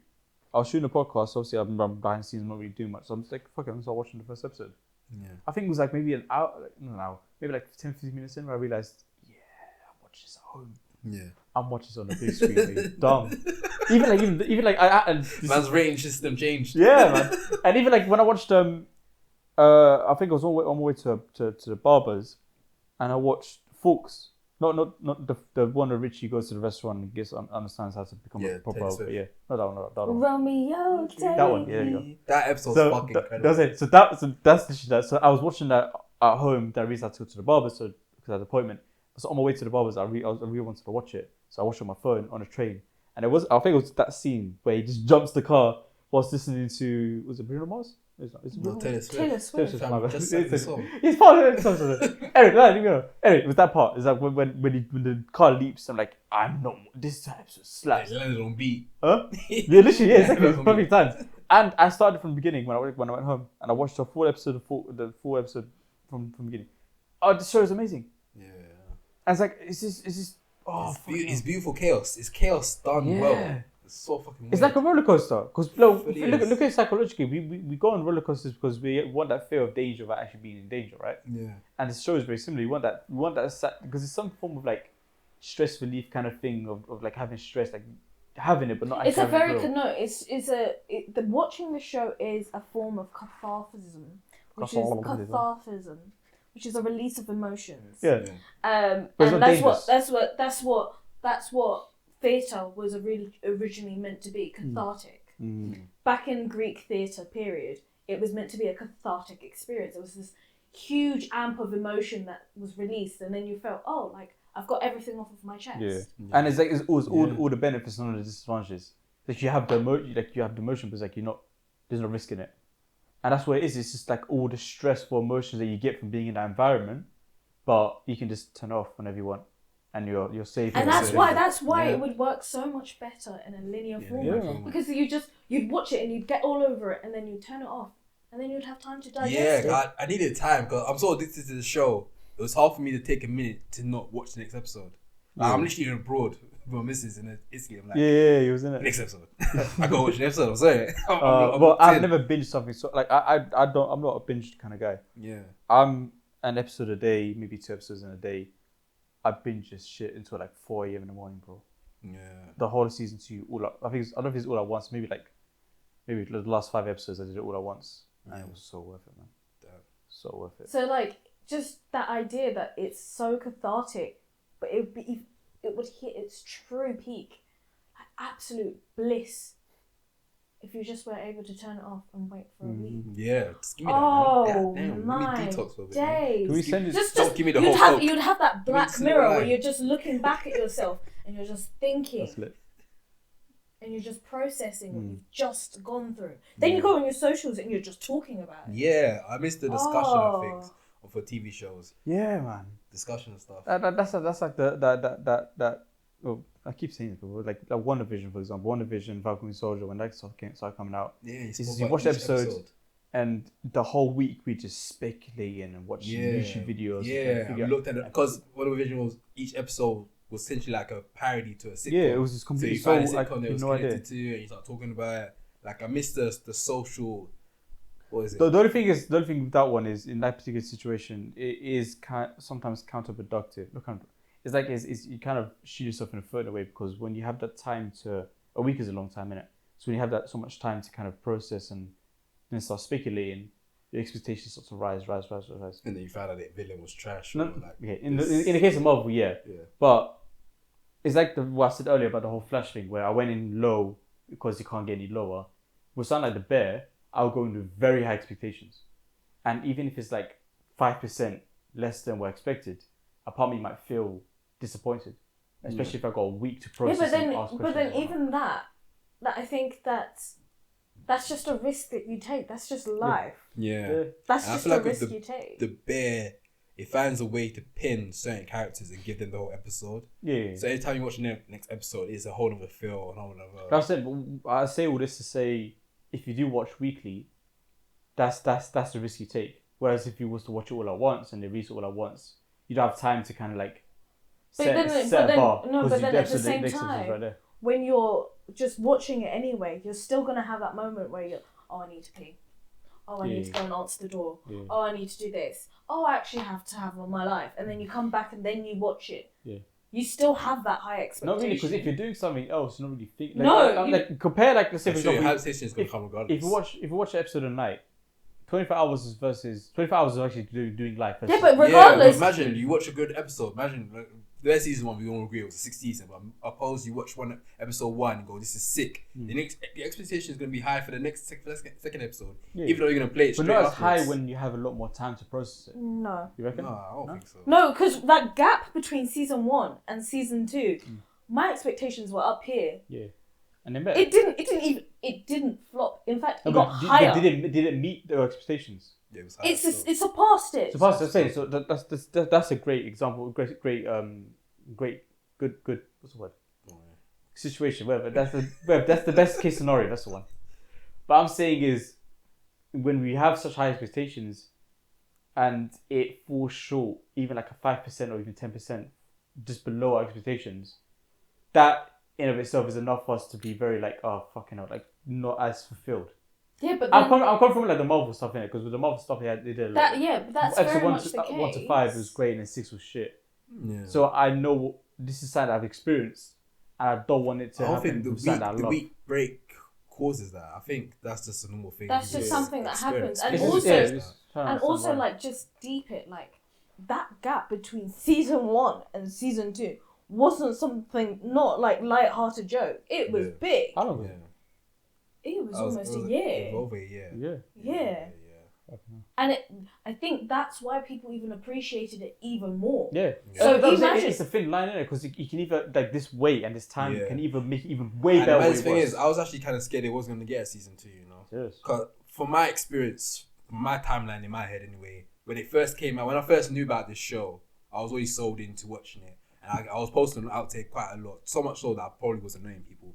I was shooting a podcast. Obviously, I'm behind the scenes, not really doing much. So I'm just like, fuck it, I'm start watching the first episode. Yeah. I think it was like maybe an hour, not an hour, maybe like 10, 15 minutes in, where I realized, yeah, I watch this at home. Yeah. I'm watching this on the big screen. Dude. Dumb. Even like and this Man's rating system changed. yeah, man. And even like when I watched I think I was on my way to the barbers, and I watched Forks. Not the one where Richie goes to the restaurant and understands how to become Yeah, a proper. Taylor Swift. Yeah, not that one. Not that one. Romeo, take That one, yeah, there you go. me. That episode's So fucking incredible. that's it. So that's literally that. So I was watching that at home. That reason I had to go to the barber, so because I had an appointment. So on my way to the barbers, I really wanted to watch it. So I watched it on my phone on a train, and I think it was that scene where he just jumps the car whilst listening to, was it Bruno Mars? It's not. It's No, Bruno Taylor Mars? Swift. Taylor Swift. Fam, my bad. Just sang the song. He's part of the song. Anyway, no, leave me alone. Anyway, it was that part. It's like when the car leaps, I'm like, I'm not. This time so Yeah, slaps. he landed on beat. Huh? Yeah, literally, yeah, exactly. It's Yeah. perfect times. And I started from the beginning when I went home, and I watched the full episode from the beginning. Oh, this show is amazing. Yeah. And it's like it's just oh, It's beautiful chaos. It's chaos done Yeah. well. It's so fucking weird. it's like a roller coaster. Because look Really at is. it psychologically. We go on roller coasters because we want that fear of danger of actually being in danger, right? Yeah. And this show is very similar. We want that because it's some form of like stress relief kind of thing of like having stress, like having it but not. It's a actually very having it real. the watching the show is a form of catharsis, which is a release of emotions. Yeah. But it's And not that's what theatre was originally meant to be, cathartic. Back in Greek theatre period, it was meant to be a cathartic experience. It was this huge amp of emotion that was released, and then you felt, oh, like I've got everything off of my chest. Yeah. And it's like it's all the benefits and all the disadvantages. Like you have the emotion, but it's like there's no risk in it. And that's what it is. It's just like all the stressful emotions that you get from being in that environment, but you can just turn it off whenever you want, and you're safe. And you're that's safe. why Yeah. it would work so much better in a linear format. Yeah. Because you'd watch it and you'd get all over it, and then you'd turn it off, and then you'd have time to digest it. Yeah, I needed time because I'm so addicted to the show. It was hard for me to take a minute to not watch the next episode. Like, I'm literally abroad with my missus in Italy. I'm like, Yeah, he was in it. next episode. I gotta watch the episode. I'm sorry. I'm Well, locked I've in. never binged something so like I'm not a binge kind of guy. Yeah. I'm an episode a day, maybe 2 episodes in a day. I binge this shit until like 4 a.m. in the morning, bro. Yeah. The whole of season 2, I don't know if it's all at once, maybe like maybe the last 5 episodes, I did it all at once, and it was so worth it, man. So worth it. So like, just that idea that it's so cathartic, but it would hit its true peak, like absolute bliss, if you just were able to turn it off and wait for a week. Yeah, just give me that, Oh man. Damn, my let me detox for a bit, man. days! Can we send it? Just Don't give me the you'd whole have you'd have that black see mirror why. where you're just looking back at yourself and you're just thinking. That's lit. And you're just processing what you've just gone through. Then you go on your socials and you're just talking about it. Yeah, I missed the discussion of things for TV shows. Yeah, man. Discussion and stuff. That's like that. Oh, I keep saying it, but like WandaVision, for example. WandaVision, Falcon and Soldier, when that started coming out. Yeah, you watch the episode, and the whole week we just speculating and watching YouTube videos. Yeah, we looked at it because WandaVision was each episode was essentially like a parody to a sitcom. Yeah, it was just completely so you find a like, sitcom that was no connected idea. to, and you start talking about it. Like I missed the social. What is it? The only thing with that one is in that particular situation, it is sometimes counterproductive. It's like you kind of shoot yourself in the foot in a way, because when you have that time a week is a long time, innit? So when you have that so much time to kind of process and then start speculating, your expectations start to rise. And then you found out that villain was trash. No, or like, okay. In the case of Marvel, yeah. But it's like what I said earlier about the whole Flash thing, where I went in low because you can't get any lower. With something like The Bear, I'll go into very high expectations, and even if it's like 5% less than what I expected, a part of me might feel disappointed, especially if I got a week to process. But then even that I think that's just a risk that you take. That's just life. Yeah. That's And just a risk you take. The Bear, it finds a way to pin certain characters and give them the whole episode. Yeah. So anytime you watch the next episode, it's a whole other feel, a whole other. I say all this to say, if you do watch weekly, that's the risk you take. Whereas if you was to watch it all at once and they release it all at once, you don't have time to kind of like set a bar. But then at the same next episode's time, right there. when you're just watching it anyway, you're still gonna have that moment where you're, oh, I need to pee. Oh, I need to go and answer the door. Yeah. Oh, I need to do this. Oh, I actually have to have on my life. And then you come back and then you watch it. Yeah. You still have that high expectation. Not really, because if you're doing something else, you're not really thinking. Compare, like, let's say, for Your example, conversation is gonna come regardless. if you watch an episode a night, 24 hours versus 24 hours is actually doing life. Yeah, but regardless. Imagine you watch a good episode. Imagine like, the season 1, we all agree it was a 6th season. But suppose you watch episode 1 and go, "This is sick." The expectation is going to be high for the next second episode, even though you're going to play it straight. But not as afterwards. high when you have a lot more time to process it. No. You reckon? No, I don't think so. No, because that gap between season 1 and season 2, my expectations were up here. Yeah, and then It didn't flop. In fact, it got higher. Did it meet their expectations? Yeah, it was high. It surpassed it. So that's a great example. Great, good. What's the word? Situation. Whatever. That's the best case scenario. That's the one. But I'm saying is, when we have such high expectations, and it falls short, even like a 5% or even 10%, just below our expectations, that in of itself is enough for us to be very like, oh fucking hell, like not as fulfilled. Yeah, but I'm coming from like the Marvel stuff in it, because with the Marvel stuff they did a lot. But that's very much the case. 1 to 5 was great, and then 6 was shit. Yeah. So I know this is something I've experienced, and I don't want it to I don't happen. think the week break causes that. I think that's just a normal thing. That's just something that happens, and And also like just deep it, like that gap between season 1 and season 2 wasn't something not like light-hearted joke. It was big. How long? It was almost a year. Over a year. Yeah. And I think that's why people even appreciated it even more. Yeah. So imagine it's a thin line in it, because you can either like this weight and this time can even make it even way better. And the thing is, I was actually kind of scared it wasn't going to get a season 2. You know, because from my experience, from my timeline in my head anyway, when it first came out, when I first knew about this show, I was always sold into watching it. And I was posting on Outtake quite a lot, so much so that I probably was annoying people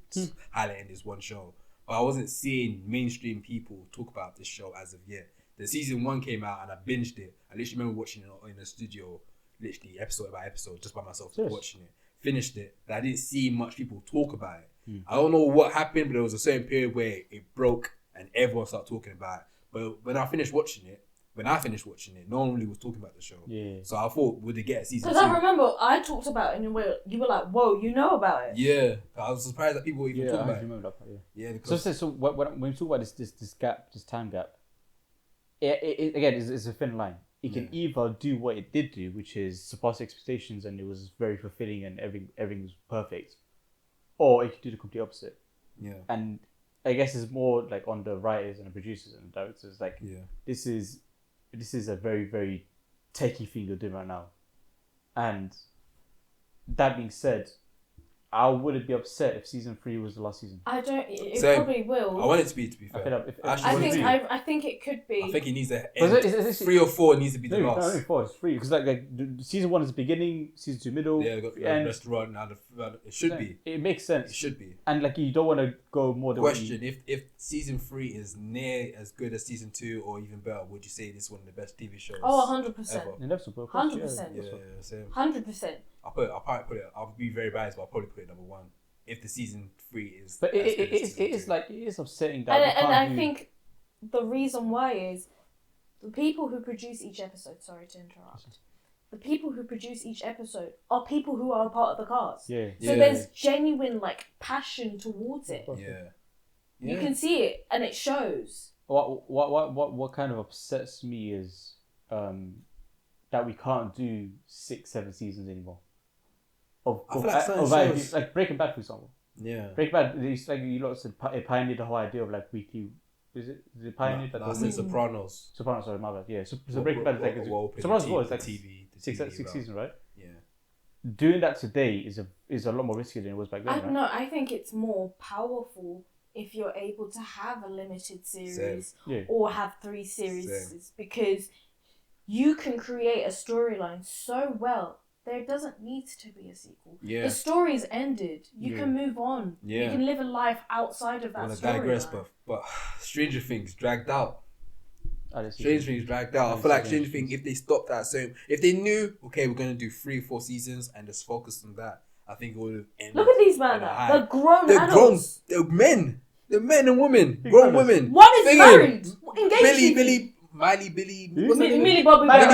highlighting this one show. But I wasn't seeing mainstream people talk about this show as of yet. The season 1 came out and I binged it. I literally remember watching it in the studio, literally episode by episode, just by myself, watching it. Finished it, but I didn't see much people talk about it. I don't know what happened, but there was a certain period where it broke and everyone started talking about it. But when I finished watching it, when I finished watching it, no one really was talking about the show. Yeah. So I thought, would they get a season 2? Because I remember I talked about it and you were like, whoa, you know about it. Yeah, I was surprised that people were even talking I about it. remember that part, yeah. Yeah, because So when we talk about this time gap, it again is a thin line. It can either do what it did do, which is surpass expectations and it was very fulfilling and everything was perfect, or it could do the complete opposite. yeah, And I guess it's more like on the writers and the producers and the directors. Like this is a very, very techie thing you're doing right now. And that being said, I wouldn't be upset if season 3 was the last season. I don't. It Same. probably will. I want it to be fair. I think it could be. I think it needs to Was end. it 3 or 4 needs to be the No, last. only 4. It's 3 because like the season 1 is the beginning, season 2 middle, Yeah, got the end. restaurant now. It should be. It makes sense. It should be. And like you don't want to go more than Question: If season 3 is near as good as season 2 or even better, would you say this is one of the best TV shows? Oh, 100%. ever? Inevitable. 100%. Yeah, same. 100%. I'll probably put it. I'll be very biased, but I'll probably put it number 1 if the season 3 is. But as good as it season is 2. like it is upsetting that. And I think the reason why is the people who produce each episode. Sorry to interrupt. The people who produce each episode are people who are a part of the cast. Yeah. So there's genuine like passion towards it. Yeah. You can see it, and it shows. What kind of upsets me is that we can't do 6, 7 seasons anymore. I feel like certain shows- like Breaking Bad, for example. Yeah. Breaking Bad, it's like you lot said, it pioneered the whole idea of like weekly. Is it pioneered? No, I said Sopranos. Sopranos, sorry, my bad. Yeah, so Breaking Bad is like Sopranos was like six seasons, right? Yeah. Doing that today is a lot more risky than it was back then. Right? No, I think it's more powerful if you're able to have a limited series or have 3 series because you can create a storyline so well. There doesn't need to be a sequel. Yeah. The story's ended. You can move on. Yeah. You can live a life outside of that I want to storyline. digress, but Stranger Things dragged out. Stranger Things dragged out. I feel like Stranger Things, if they stopped that, so if they knew, okay, we're gonna do 3 or 4 seasons and just focus on that, I think it would have ended. Look at these men. They're grown adults. They're men. They're men and women. Grown women. One is Singing. married. Engaged. Millie. What's her name? Millie Bobby Millie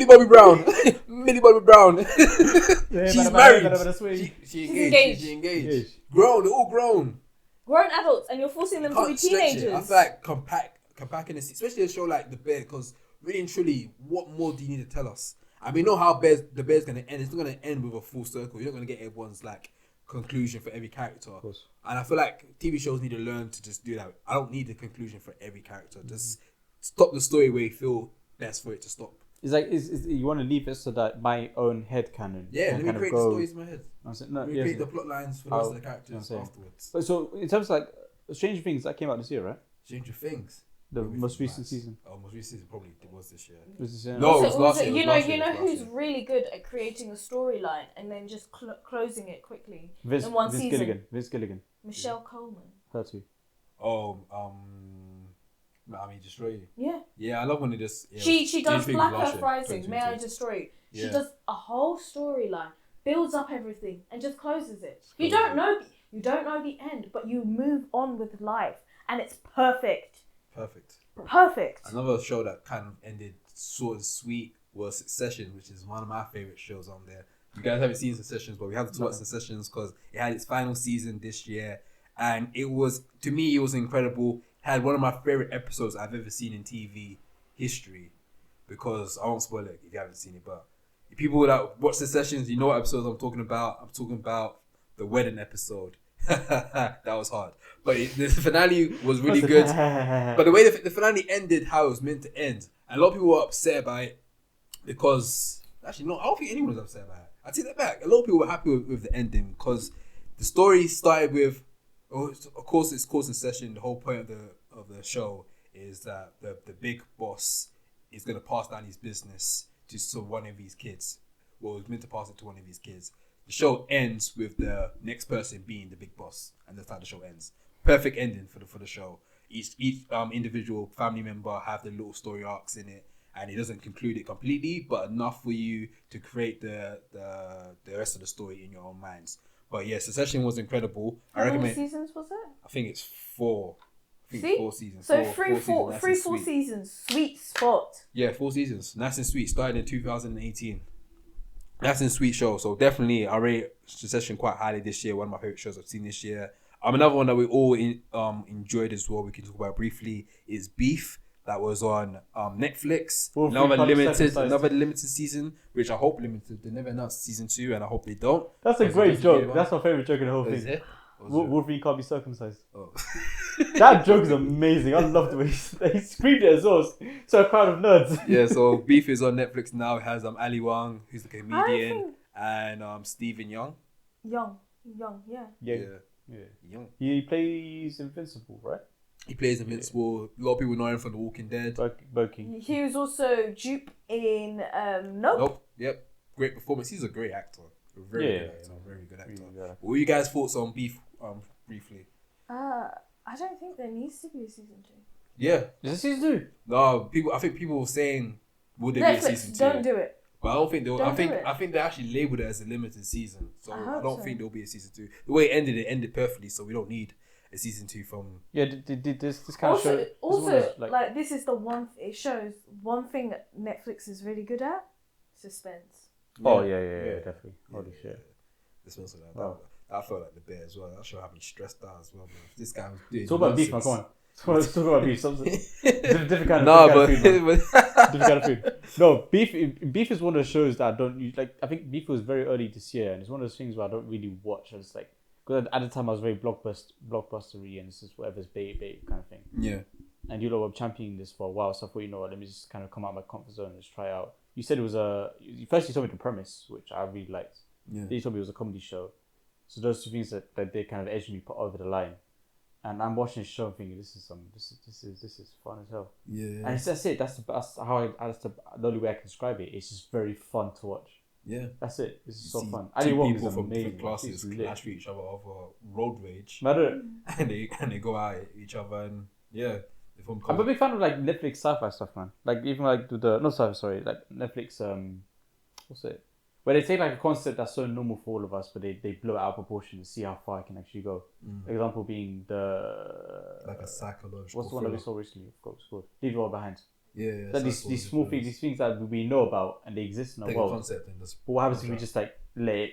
Bobby Brown. Millie Bobby Brown. She's married. She engaged. She engaged. Grown. They're all grown. Grown adults, and you're forcing them to be Can't stretch it. teenagers. I feel like compacting this, especially a show like The Bear, because really and truly, what more do you need to tell us? I mean, know how The Bear's gonna end. It's not gonna end with a full circle. You're not gonna get everyone's like conclusion for every character. Of course. And I feel like TV shows need to learn to just do that. I don't need the conclusion for every character. Just stop the story where you feel best for it to stop. It's like you want to leave it so that my own head canon. Yeah, let me create the stories in my head. Let me create the plot lines for the rest of the characters afterwards. But so in terms of like Stranger Things, that came out this year, right? Stranger Things. The most recent season. Oh, most recent season probably was this year. Was this year? No, it was last year. You know who's really good at creating a storyline and then just closing it quickly in one season? Vince Gilligan. Michelle Coleman. Her too. Oh, May I Destroy You. Yeah. Yeah, I love when they just. Yeah, she does Black Earth Rising. May I Destroy You? Yeah. She does a whole storyline, builds up everything, and just closes it. You don't know the end, but you move on with life, and it's perfect. Perfect. Another show that kind of ended sort of sweet was Succession, which is one of my favorite shows on there. You guys haven't seen Succession, but we have to talk about Succession because it had its final season this year, and it was, to me, it was incredible. It had one of my favorite episodes I've ever seen in TV history, because I won't spoil it if you haven't seen it, but if people that watch Succession, you know what episodes I'm talking about. I'm talking about the wedding episode. That was hard, but the finale was really good. But the way the finale ended, how it was meant to end, and a lot of people were upset by it because actually, no, I don't think anyone was upset by it. I take that back. A lot of people were happy with the ending because the story started with, of course, it's called Succession. The whole point of the show is that the big boss is going to pass down his business to one of his kids. Well, it's meant to pass it to one of his kids. The show ends with the next person being the big boss, and that's how the show ends. Perfect ending for the show. Each individual family member have their little story arcs in it, and it doesn't conclude it completely, but enough for you to create the rest of the story in your own minds. But yeah, Succession was incredible. How many seasons was it? I think it's 4. think See? 4 seasons. So Four three, seasons, nice four and sweet. seasons, sweet spot. Yeah, 4 seasons. Nice and sweet. Started in 2018. Nice and sweet show. So definitely, I rate Succession quite highly this year. One of my favorite shows I've seen this year. Another one that we all enjoyed as well. We can talk about briefly is Beef. That was on Netflix. Another limited season, which I hope limited. They never announced season 2, and I hope they don't. That's a great joke. That's my favorite joke in the whole Is thing. it? Wolverine can't be circumcised. Oh. That joke is amazing. I love the way he screamed it as well. So a crowd of nerds. Yeah, so Beef is on Netflix now. It has Ali Wong, who's the I comedian, think and Stephen Young. young, yeah. Yeah. Young. He plays Invincible, right? He plays Invincible. A lot of people know him from The Walking Dead. Bucky. He was also Jupe in Nope. Nope. Yep. Great performance. He's a great actor. Very good actor. Very good actor. Yeah. What were you guys' thoughts on Beef? Briefly. I don't think there needs to be a season 2. Yeah. Is it season 2? No. I think people were saying, would there be a season Netflix, 2? don't do it. But I don't think they'll. Don't do it. I think they actually labelled it as a limited season. So I I hope don't so. think there'll be a season 2. The way it ended perfectly. So we don't need a season 2 from. Yeah, did this kind of show... Also, like this is the one. It shows one thing that Netflix is really good at: suspense. Oh yeah, definitely. Holy shit. This one's like Wow. I felt like the bear as well. That show had me stressed out as well. Man. This guy was doing. Talk about beef, man. Come on. Let's talk about beef. Different kind No, of but food, man. Different kind of food. No, beef is one of the shows that I don't use. Like, I think Beef was very early this year, and it's one of those things where I don't really watch. I just like, because at the time I was very blockbustery, and this is whatever's bait kind of thing. Yeah. And you know, I'm championing this for a while, so I thought, you know what, let me just kind of come out of my comfort zone and just try it out. You said it was first you told me the premise, which I really liked. Yeah. Then you told me it was a comedy show. So those two things that they kind of edged me put over the line. And I'm watching the show and thinking, this is fun as hell. Yeah. And that's it. That's the only way I can describe it. It's just very fun to watch. Yeah. That's it. This is You so see fun. two Ali Wong people is from amazing. different classes She's lit. clash with each other over road rage, Matter. and they go at each other, and yeah, they form. I'm a big fan of like Netflix sci-fi stuff, man. Like even like not sci-fi, sorry, like Netflix. What's it? Where they take like a concept that's so normal for all of us, but they blow it out of proportion to see how far it can actually go. Example being like a psychological. what's the one that we saw recently? Of course, called Leave It All Behind. Yeah. So these small things, these things that we know about and they exist in our take a world. concept and just. But what happens if we just like let it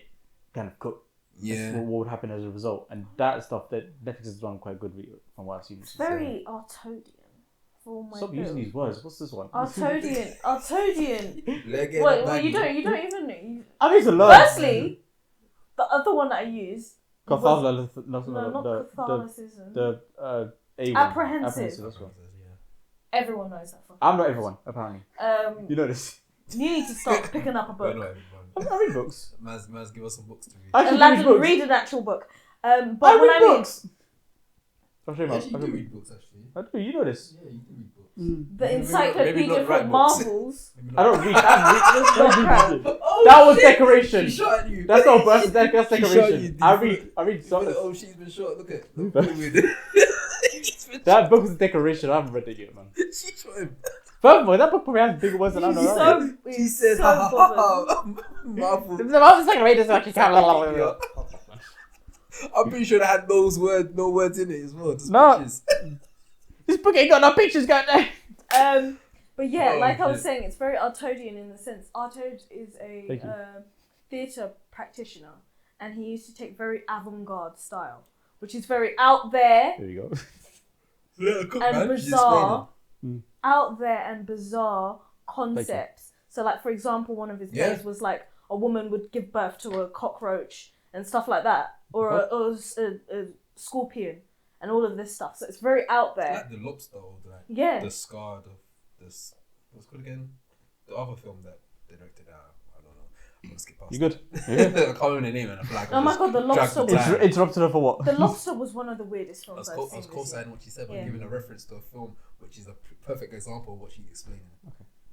kind of cook? Yeah. What would happen as a result? And that stuff that Netflix has done quite good with, from what I've seen. It's very Artodian. For my Stop using these words. What's this one? Artodian. Wait, You don't even know. I need to learn. Firstly, the other one that I use. was- not Catholicism. The A one. Apprehensive. That's one. Everyone knows that. I'm not everyone, apparently. You know this. You need to start picking up a book. I read books. Maz, give us some books to read. I actually Aladdin, read books. read an actual book. But I when read I mean, books. I'll show you, man. Actually, you do read books, actually. I do. You know this. Yeah, you do read books. the Maybe not encyclopedia write from books. Marvels. I don't read. I Not read. proud. That was decoration. She shot at you. That's not that's She shot decoration. you. I read She's something. oh, she's been shot. Look at. That book was a decoration. I haven't read it yet, man. She shot him. Furthermore, that book probably has bigger words than I know. So, She said, so ha ha ha bothered. ha. Marvel. The Marvel's decoration is like I'm pretty sure it had no words in it as well. Just No. pictures. This book ain't got no pictures going there. But yeah, Oh, like I was shit. saying, it's very Artodian in the sense. Artaud is Thank you. a theatre practitioner, and he used to take very avant-garde style, which is very out there There you go. Yeah, cook, and man. She's bizarre. Mm. Out there and bizarre concepts. So, like for example, one of his Yeah. plays was like a woman would give birth to a cockroach and stuff like that, or a scorpion, and all of this stuff. So it's very out explaining. there. Like the lobster or Yeah. the scarred of this. What's it called again? The other film that directed out. I don't know. I'm gonna skip past. You good? I can't remember the name and I feel like Oh my god, the lobster was Interrupted her for what? the lobster was one of the weirdest I films was I've seen. this year. co-signing what she said, but Yeah. giving a reference to a film which is a perfect example of what she's explaining.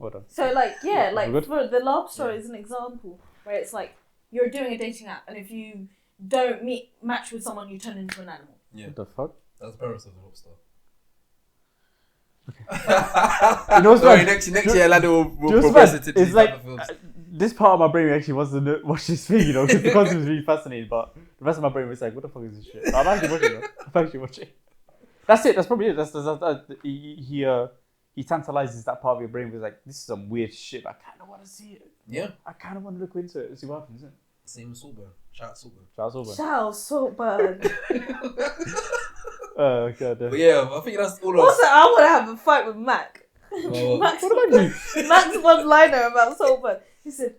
Well done. So like yeah, like Good? for the lobster Yeah. is an example where it's like you're doing a dating app, and if you don't match with someone, you turn into an animal. Yeah, What the fuck? that's the premise of the lobster. You know what's Sorry, bad? next year, Lando will Do you know what's progress bad? into It's these like type of films. this part of my brain actually wants to watch this thing, you know, because the concept is really fascinating. But the rest of my brain was like, "What the fuck is this shit?" I'm actually watching it. I'm actually watching. That's it. That's probably it. He tantalizes that part of your brain with like, this is some weird shit. But I kind of want to see it. Yeah. I kind of want to look into it and see what happens. Isn't it? Same as Saltburn. Shout out Saltburn. Shout out Saltburn. Oh, God. But yeah, I think that's all. Also, I want to have a fight with Mac. Well, Mac's what do I do? Mac's one-liner about Saltburn. He said,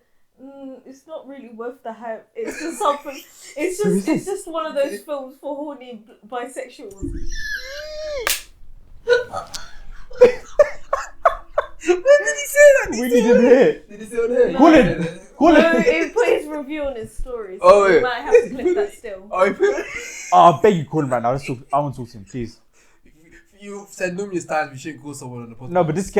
"It's not really worth the hype. It's just something. It's just one of those films for horny bisexuals." When did he say that? We didn't hear. Did he say on here? Call it. No, he put his review on his story, so Oh, we yeah. might have to clip that still. Oh, you put it? Oh, I beg you, call him right now. I want to talk to him, please. You said numerous times we shouldn't call someone on the podcast. No, but this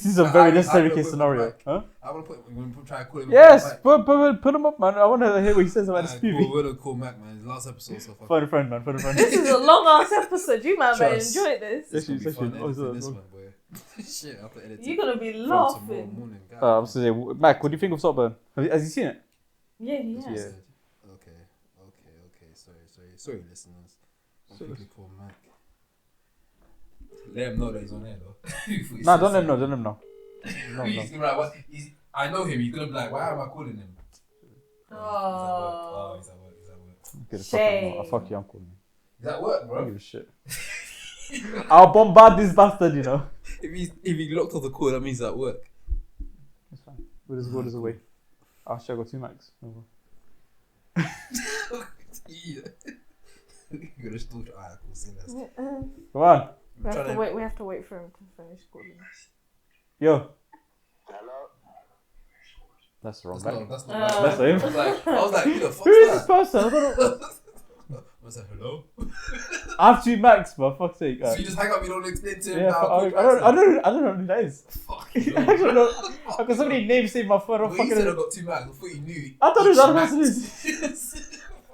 is a very necessary case scenario. Huh? I want to try and call him. Yes, put him up, man. I want to hear what he says about this movie. We're gonna call Mac, man. His last episode so far. Phone a friend, man. Phone a friend. This is a long ass episode. You might Trust. enjoy this. It's gonna be fun Especially- editing this one, boy. Shit, after editing. You're gonna be from tomorrow laughing. morning. God. I'm saying, Mac, what do you think of Saltburn? Has he seen it? Yeah, he has. Yeah. Okay. Sorry, listeners. I'm thinking call Mac. Let him know that he's on air though. Nah, don't let him know. Don't let him know. No. He's gonna be like, what? I know him. He's gonna be like, why am I calling him? Oh. He's at work. Get the fuck out. Shame. Oh, fuck you, I'm calling him. He's at work, I bro. don't give a shit. I'll bombard this bastard, you know. If he locked off the call, that means he's at work. It's fine. We'll just go this away. I'll share got 2 Macs. You're gonna still alright, cool, see that. Come on. We have to wait for him to finish calling. Yo. Hello? That's the wrong That's guy. not That's him. him. I was like, who the fuck's Who is this that? person? I don't know. I was like, hello? I have 2 Macs, for fuck's sake. So you just hang up, you don't explain to him Yeah, how I don't know who that is. Fuck I you. don't know. Because somebody name saved my phone. Well, you said I got 2 Macs. I thought you knew. I thought it was each other Mac. person.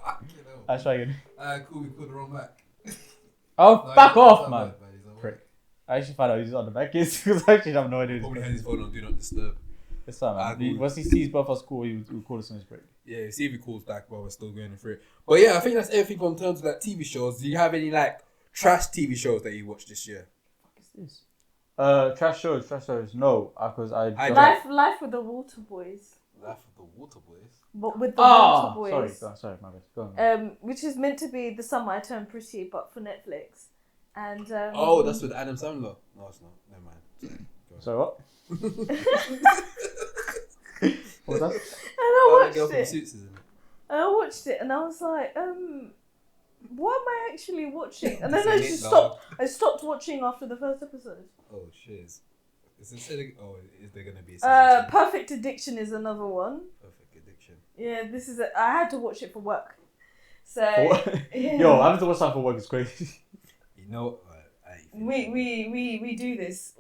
Fuck you know. I'll try again. Cool, we called the wrong Mac. Oh, No, back he's off, at man. work, he's at work. Prick. I actually found out he's on the back case because I actually have no idea. Probably has his phone on Do Not Disturb. It's fine, man. cool. Once he sees both of us cool, he will call us on his break. Yeah, see if he calls back while we're still going through it. But yeah, I think that's everything in terms of like TV shows. Do you have any like trash TV shows that you watched this year? What is this? Trash shows. No, because I. Life with the Water Boys. Life of the Water Boys. But with the Water Sorry, Boys. sorry, my bad. Go on. Which is meant to be The Summer I Turned Pretty, but for Netflix. And Oh, that's with Adam Sandler. No, it's not. Never mind. Sorry, what? What was that? And Oh, I the girl watched from it. Suits, isn't it? And I watched it, and I was like, what am I actually watching? And then This I ain't just it, stopped. I stopped watching after the first episode. Oh shit! Is there gonna be a season two? Perfect Addiction is another one. Perfect Addiction? Yeah, this is. I had to watch it for work. So yeah. Yo, having to watch that for work is crazy. You know, we do this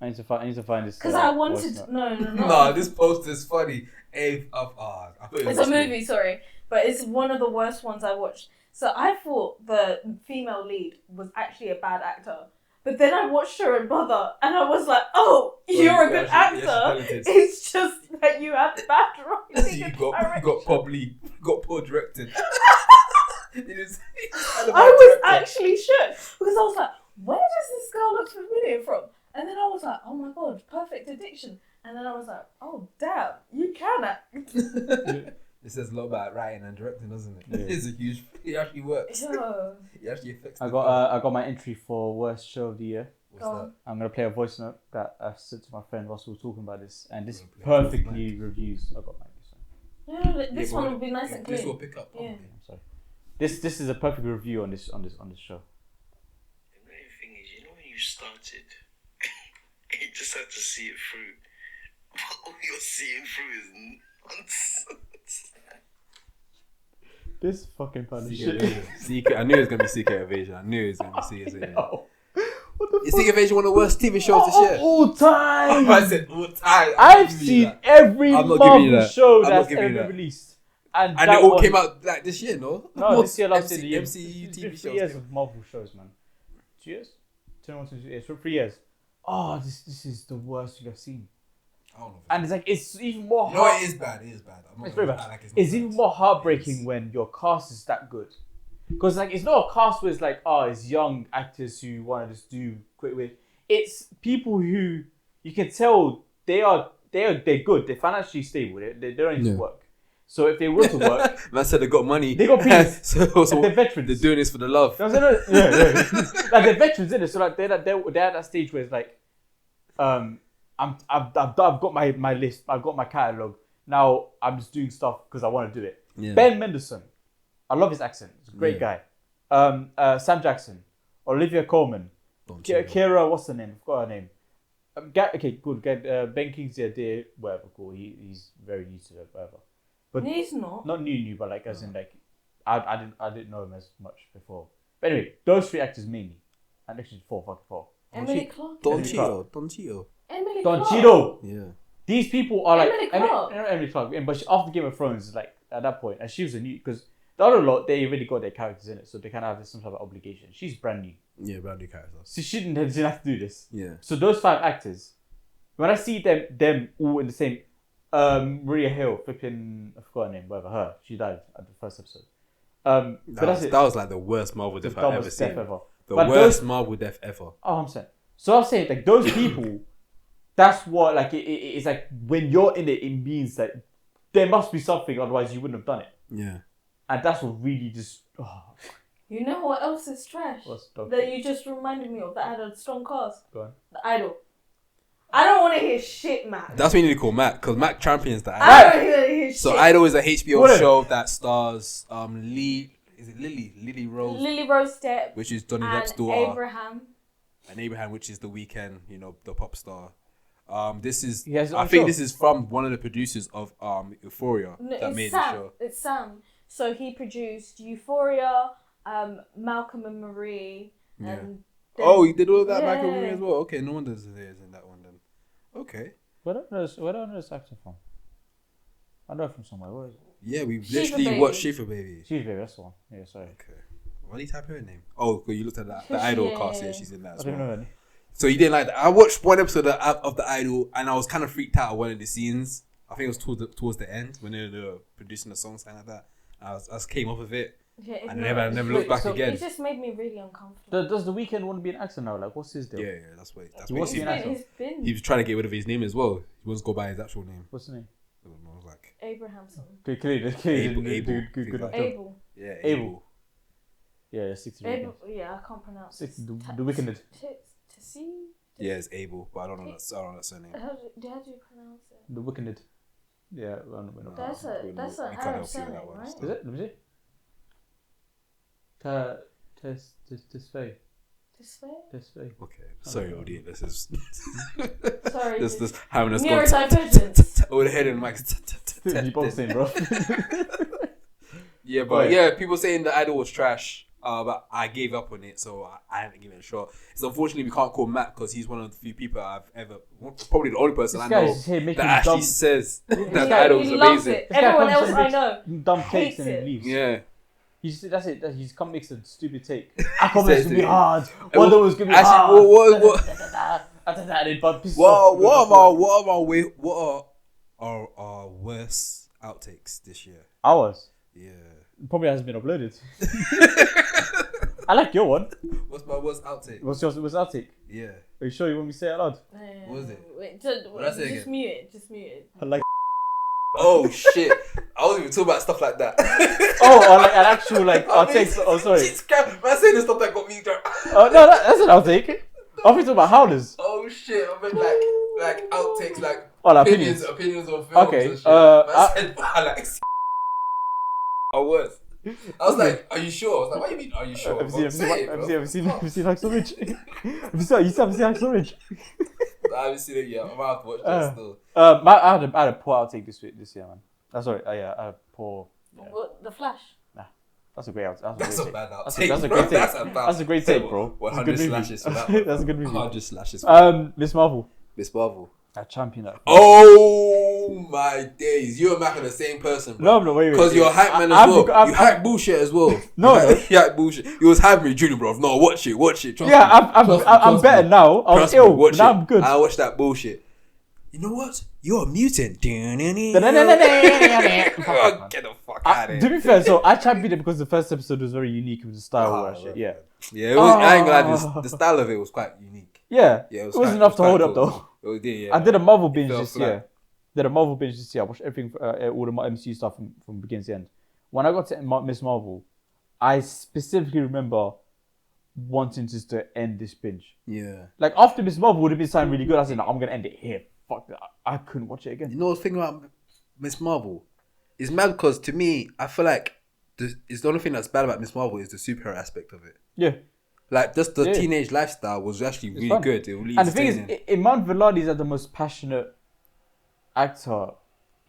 I need to find this. because I wanted. No. No, this post is funny. I thought it was It's a movie, sorry, but it's one of the worst ones I watched. So I thought the female lead was actually a bad actor, but then I watched her and Brother, and I was like, "Oh, you're a good actor. It's just that you have bad writing." You and got direction." poor directed. I was actually shook because I was like, "Where does this girl look familiar from?" And then I was like, "Oh my god, Perfect Addiction." And then I was like, "Oh damn, you can act." It says a lot about writing and directing, doesn't it? Yeah. It's a huge. It actually works. Yo. It actually affects. I got my entry for worst show of the year. What's that? I'm gonna play a voice note that I sent to my friend whilst we were talking about this, and this You're gonna play perfectly reviews. I got my so. Yeah, this Yeah, one but will be nice and This clean. will pick up. Yeah. I'm sorry. This is a perfect review on this show. The main thing is, you know, when you started, you just had to see it through. But all you're seeing through is nonsense. This fucking pile of shit. I knew it was gonna be Secret Evasion. I knew it was gonna be Secret Evasion. Oh, what the Is Secret Evasion one of the worst TV shows this year? all time. I said all time. I've seen every I'm not giving you Marvel that. show I'm not that's giving you ever that. released, and And that it all one- came out like this year, no? No, this year, last year, the year. MCU It's TV been shows. 3 years of Marvel shows, man. 2 years? 21, 22 years. For 3 years. Oh, this is the worst thing I've seen. I don't know. And it's like, it's even more No, it is bad. It is bad. I'm not It's very gonna bad. act like It's not even bad. more heartbreaking when your cast is that good. Because like it's not a cast where it's like, oh, it's young actors who want to just do quick with. It's people who you can tell they're good. They're financially stable. They don't need to work. So if they were to work, man said they got money. They got peas. so they're veterans. They're doing this for the love. Yeah. Like they're veterans, isn't it? So like they're at that stage where it's like, I've got my list. I've got my catalog. Now I'm just doing stuff because I want to do it. Yeah. Ben Mendelsohn, I love his accent. He's a great guy. Sam Jackson, Olivia Colman, Kira, what's her name? I forgot her name. Okay, good. Ben Kingsley, Adair, whatever. Cool. He's very new to it, whatever. But he's not new, but like as in like, I didn't know him as much before. But anyway, those three actors mainly, and actually four. Emily Clark. Don Cheeto. Emily Don Clark. Cheeto. Yeah. These people are like Emily Clark, but after Game of Thrones, like at that point, and she was a new because the other lot they already got their characters in it, so they kind of have some sort of obligation. She's brand new. Yeah, brand new character. So she didn't have to do this. Yeah. So those 5 actors, when I see them all in the same, Maria Hill, flipping, I forgot her name, whatever, her, she died at the first episode. That was like the worst Marvel death I've ever seen. ever. The worst Marvel death ever. Oh, I'm saying. So I'm saying, like, those people, that's what, like, it's like, when you're in it, it means that there must be something, otherwise you wouldn't have done it. Yeah. And that's what really just... Oh. You know what else is trash? That you just reminded me of that had a strong cast? Go on. The Idol. I don't want to hear shit, Mac. That's what you need to call Mac, because Mac champions the Idol. I don't want to hear shit. So Idol is a HBO show that stars Lily Rose? Lily Rose Depp. Which is Johnny and Depp's daughter. Abraham. And Abraham, which is The Weeknd, you know, the pop star. This is this is from one of the producers of Euphoria that made the show. It's Sam. So he produced Euphoria, Malcolm and Marie, and he did all that Malcolm and Marie as well. Okay, no wonder there's in that one then. Okay. Where do I know this actor from? I know it from somewhere. Where is it? Yeah, we Shiva literally Baby. watched Shiva Baby. Shiva Baby, that's the one. Yeah, sorry. Okay. Why did you type her name? Oh, you looked at the Idol cast. Yeah, she's in that as I don't well. know any. So you didn't like that? I watched one episode of the Idol, and I was kind of freaked out at one of the scenes. I think it was towards the end when they were producing the song, something like that. I just came off of it, and I never looked back again. It just made me really uncomfortable. Does The Weeknd want to be an actor now? Like, what's his deal? Yeah, that's what He's been. He was trying to get rid of his name as well. He wants to go by his actual name. What's his name? I don't know, like Abraham something. Abel. Yeah, Abel. Yeah, 60. Abel. Yeah, I can't pronounce it. The Weeknd. Yeah, it's Abel, but I don't know that surname. How do you pronounce it? The Weeknd. Yeah, that's an Arab surname, right? Is it? Let me see. Tesfaye. Okay, sorry, Odie. This is sorry. this having us neurodivergence. over the head and Mike. You both saying, bro. Yeah, but yeah, people saying the Idol was trash. But I gave up on it, so I haven't given it a shot. So unfortunately, we can't call Matt because he's one of the few people I've ever, probably the only person I know that actually says that Idol was amazing. Everyone else I know dumb takes and it. leaves. Yeah. That's it. He's come makes a stupid take. Aquaman's gonna be hard. Wonder Woman's gonna be hard. What are our worst outtakes this year? Ours? Yeah. Probably hasn't been uploaded. I like your one. What's my worst outtake? What's yours? What's outtake? Yeah. Are you sure you want me to say it out loud? What was it? Wait, just mute it. Just mute it. I like. Oh shit! I wasn't even talking about stuff like that. Or like an actual like outtake. Oh sorry. Man saying the stuff that got me drunk. Oh no, that's an outtake. I was talking about howlers. Oh shit! I meant like outtakes, like opinions on films. Okay. And shit. I said like. Or worse. I was like, "Are you sure?" I was like, "What do you mean? Are you sure?" Have you seen Hacksaw Ridge? You seen Hacksaw Ridge? I haven't seen it yet. I'm about to watch that still. I had a poor outtake this year, man. Sorry, I had a poor. What, The Flash? Nah, that's a great outtake. That's a bad outtake. That's a great take. That's a great take, bro. 100 slashes for that. That's a good movie. 100 slashes. Miss Marvel. I champion that. Oh my days! You and Mac are the same person, bro. No, wait. Because you're a hype man as well. You hype bullshit as well. No. You hype bullshit. You was hype me, Junior, bro. No, watch it. Trust me. I'm better now. I was ill, but now I'm good. I watched that bullshit. You know what? You're a mutant. To Get the fuck out of here. be fair, so I championed it because the first episode was very unique with the style of that shit. Yeah. Yeah, it was. I ain't gonna lie, the style of it was quite unique. Yeah. Yeah, It wasn't enough to hold up though. It was, yeah. I did a Marvel binge fell this flat. year. I watched everything, all the MCU stuff from beginning to end. When I got to Miss Marvel, I specifically remember wanting just to end this binge. Yeah. Like after Miss Marvel would have been something really good. I said, no, I'm gonna end it here. Fuck that. I couldn't watch it again. You know the thing about Miss Marvel? It's mad because to me, I feel like it's the only thing that's bad about Miss Marvel is the superhero aspect of it. Yeah. Like just the teenage lifestyle was actually really fun. good. It was really And the thing is, entertaining. Iman Vellani is the most passionate actor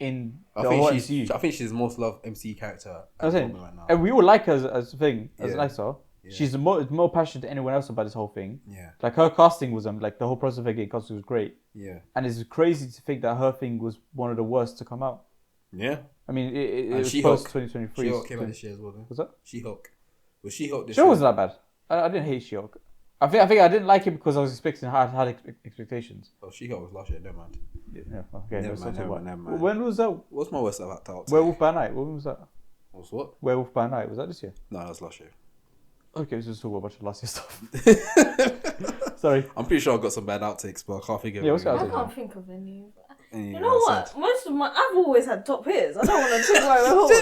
in the whole MCU. I think she's the most loved MCU character I'm at the saying, moment right now. and we all like her as a thing, as an Yeah. actor. Yeah. She's more passionate than anyone else about this whole thing. Yeah, Like her casting was like the whole process of her getting casted was great, yeah, and it's crazy to think that her thing was one of the worst to come out. yeah. I mean, it was She-Hulk. post 2023. She-Hulk came out this year as well. Though. Was that? She-Hulk. Was She-Hulk this She-Hulk year? wasn't that bad. I didn't hate She-Hulk. I think I didn't like it because I was expecting had expectations. Oh, She-Hulk was last year. Never mind. Yeah, okay. Never let's not mind, talk about- never mind. When was that? What's my worst about that? Werewolf by Night. When was that? What's what? Werewolf by Night. Was that this year? No, that was last year. Okay, let's just talk about a bunch of last year stuff. Sorry. I'm pretty sure I've got some bad outtakes, but I can't think of Yeah, what's any. your I outtake? can't think of any. Any You know what? Most of my, I've always had top hits. I don't want to talk about my whole. I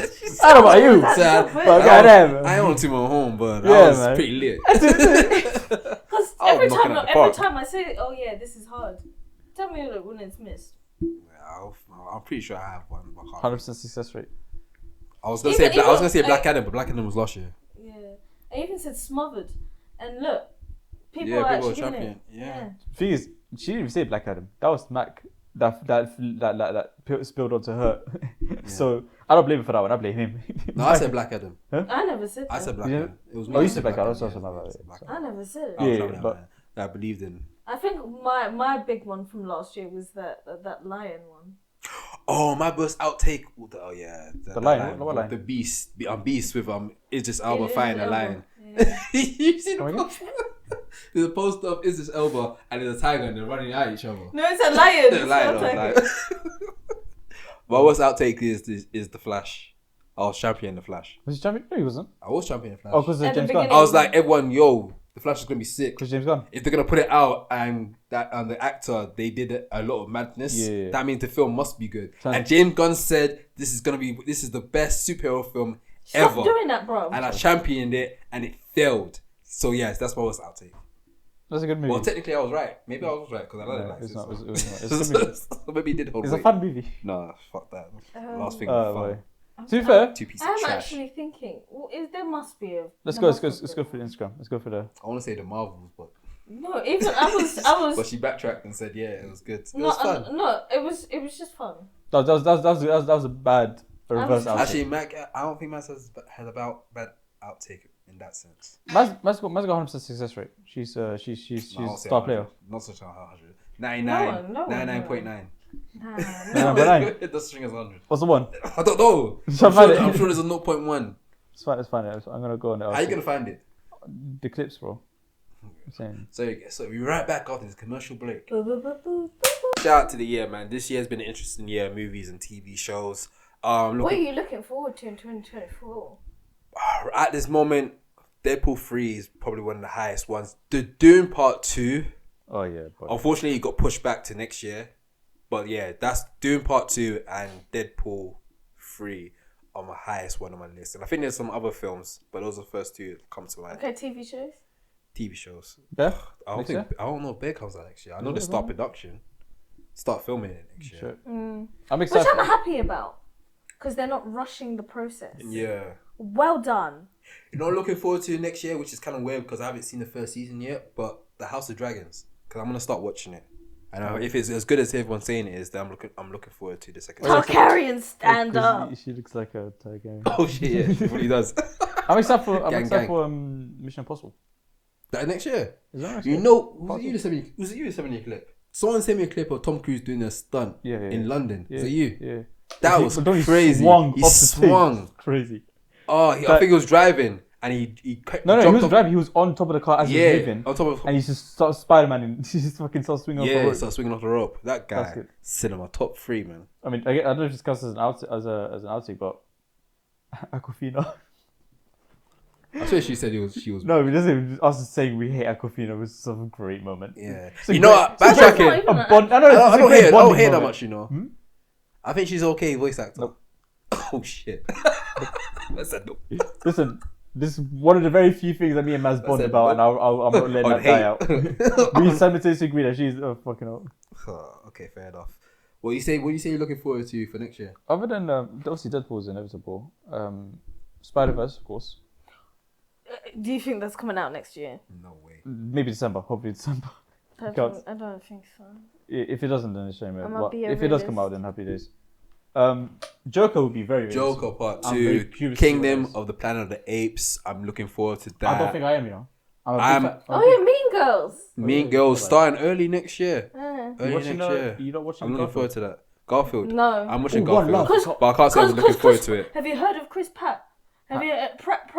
don't know about you. Top But hits. goddamn. I want to my home, but Yeah, that was man. pretty lit. Because I was every knocking time, out the every park. time I say, "Oh yeah, this is hard," tell me when it's missed. I'm pretty sure I have one. But I, 100% can't. success rate. I was gonna Even- say I was gonna say even, Black like- Adam, but Black Adam was last year. Yeah, I even said smothered, and look, people Yeah, are people actually are giving champion. it. Yeah. Thing is, she didn't even say Black Adam. That was Mac. That spilled onto her. So I don't blame her for that one. I blame him. No, I said Black Adam. I never said that. I said Black Yeah. Adam. It was Oh, you I said Black Adam. yeah, I said I Black said Black I Adam. never said it. I was Yeah, champion, but- man. That I believed in. I think my big one from last year was that lion one. Oh, my best outtake. Oh yeah, The lion? What lion? The beast. Beast with Idris Elba Idris fighting a Elba. lion. Yeah. You see the Oh, yeah? post? There's a poster of Idris Elba and there's a tiger and they're running at each other. No, it's a lion. The It's lion, not I a was tiger. like- My worst outtake is the Flash. I was champion the Flash. Was he champion? No, he wasn't. I was champion the Flash. Oh, because At the James Gunn. beginning. I was like, everyone, yo, the Flash is gonna be sick. Because James Gunn. If they're gonna put it out and the actor they did a lot of madness, Yeah. that means the film must be good. Sounds- And James Gunn said this is the best superhero film Stop ever. doing that, bro. And I championed it and it failed. So yes, that's my worst outtake. That's a good movie. Well, technically I was right. Maybe I was right because I No, like it's it. not. It was not. It's a good movie. So maybe it did hold It's a weight. fun movie. No, fuck that. Last thing Oh, was boy. fun. To be fair, Two pieces I'm of trash. actually thinking, there must be a. let's there go. must Let's be go for the Instagram. Let's go for the. I want to say the Marvels, but No, even I but was. she backtracked and said, yeah, it was good. It No, was fun. no, it was just fun. That was a bad reverse outtake. Actually, Mac, I don't think Mac has about bad outtake in that sense. Matt's got 100% success rate. She's No, I'll say star 100. player. Not such a 100. No one, 99.9. Nah, No, but nine. The string is 100. What's the one? I don't know. So find it. I'm sure there's a 0.1. It's fine. It's fine. I'm gonna go on it. How you gonna find it? The clips, bro. I'm saying. So we're right back after this commercial break. Boo, boo, boo, boo, boo. Shout out to the year, man. This year has been an interesting year, movies and TV shows. What are Looking you looking forward to in 2024? at this moment, Deadpool 3 is probably one of the highest ones. The Dune Part 2, Oh yeah. Bro. unfortunately, it got pushed back to next year. But yeah, that's Dune Part 2 and Deadpool 3 are my highest one on my list. And I think there's some other films, but those are the first two that come to mind. Okay, TV shows. TV shows. Yeah. I don't know if Bear comes out next year. I know they start production. Start filming it next year. Sure. Mm. I'm Which excited. I'm happy about, because they're not rushing the process. Yeah. Well done. You know, looking forward to next year, which is kind of weird because I haven't seen the first season yet, but The House of Dragons, because I'm gonna start watching it. And if it's as good as everyone's saying it is, then I'm looking forward to the second season. Targaryen, stand up. She looks like a tiger. Oh shit, yeah, she really does. I'm excited for Gang. Mission Impossible. That next year, Is that next you year? know, was it you that sent me a clip? Someone sent me a clip of Tom Cruise doing a stunt Yeah, in London. Yeah, Was it you? Yeah. That was But don't he crazy. Swung He off the stage. swung. Crazy. Oh, I think he was driving, and he No, he jumped was off- driving. He was on top of the car as he was moving. on top of And he just started Spider-Man and he just fucking started swinging off the yeah, rope. started swinging off the rope. That That's guy, good. cinema top 3, man. I mean, I don't know if it's discussed as an outtake, but Aquafina. I swear she said she was. No, it doesn't. Us saying we hate Aquafina was such a great moment. Yeah, It's a you know great- what? That's Backtracking. not even A bond, I know, it's I a don't great hear bonding that moment. much, you know. I think she's okay voice actor. Nope. Oh shit. That's a no. Listen, this is one of the very few things that me and Maz bond a about, and I'm not letting On that die hate. out. We simultaneously agree that she's fucking out. Okay, fair enough. What you say you're looking forward to for next year? Other than obviously Deadpool's inevitable, Spider-Verse, of course. Do you think that's coming out next year? No way. Maybe December. Hopefully December. I Can't- don't think so. If it doesn't, then it's a shame. I'm gonna But be a if it does come out, realist. then happy days. Joker would be very Joker Part I'm very 2, curious to see what Kingdom it is. of the Planet of the Apes. I'm looking forward to that. I don't think I am, you know. I'm- Oh yeah, Mean Girls. Mean Girls starting early next year. Yeah. You Early next year. You're not watching I'm looking forward to that. Garfield. No. I'm watching Ooh, One Garfield. Love. But I can't say I'm looking forward to it. Have you heard of Chris Pratt? Have you Pratt?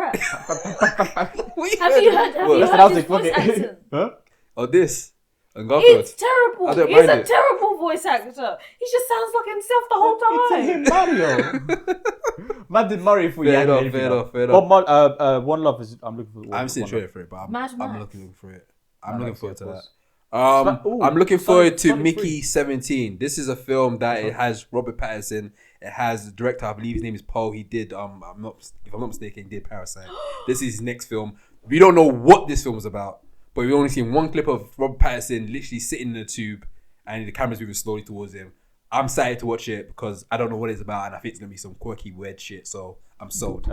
What Have you heard? Have What? you That's heard an his outtake, voice fuck it. accent? Huh? Oh, this. And Garfield. It's terrible. I don't He's mind a it. terrible voice actor. He just sounds like himself the whole time. It's Mario. Man did Mario for you. Fair enough, fair enough. But One Love is. I'm looking for. I haven't seen a One trailer Love. for it, but Mad I'm Max. looking for it. I'm Mad looking Max, forward to yeah, that. of course. Ooh, I'm looking forward to Sonic Mickey 3. 17. This is a film that it has Robert Pattinson. It has the director, I believe his name is Paul. He did if I'm not mistaken, he did Parasite. This is his next film. We don't know what this film is about, but we've only seen one clip of Robert Pattinson literally sitting in a tube, and the camera's moving slowly towards him. I'm excited to watch it because I don't know what it's about, and I think it's gonna be some quirky, weird shit. So I'm sold.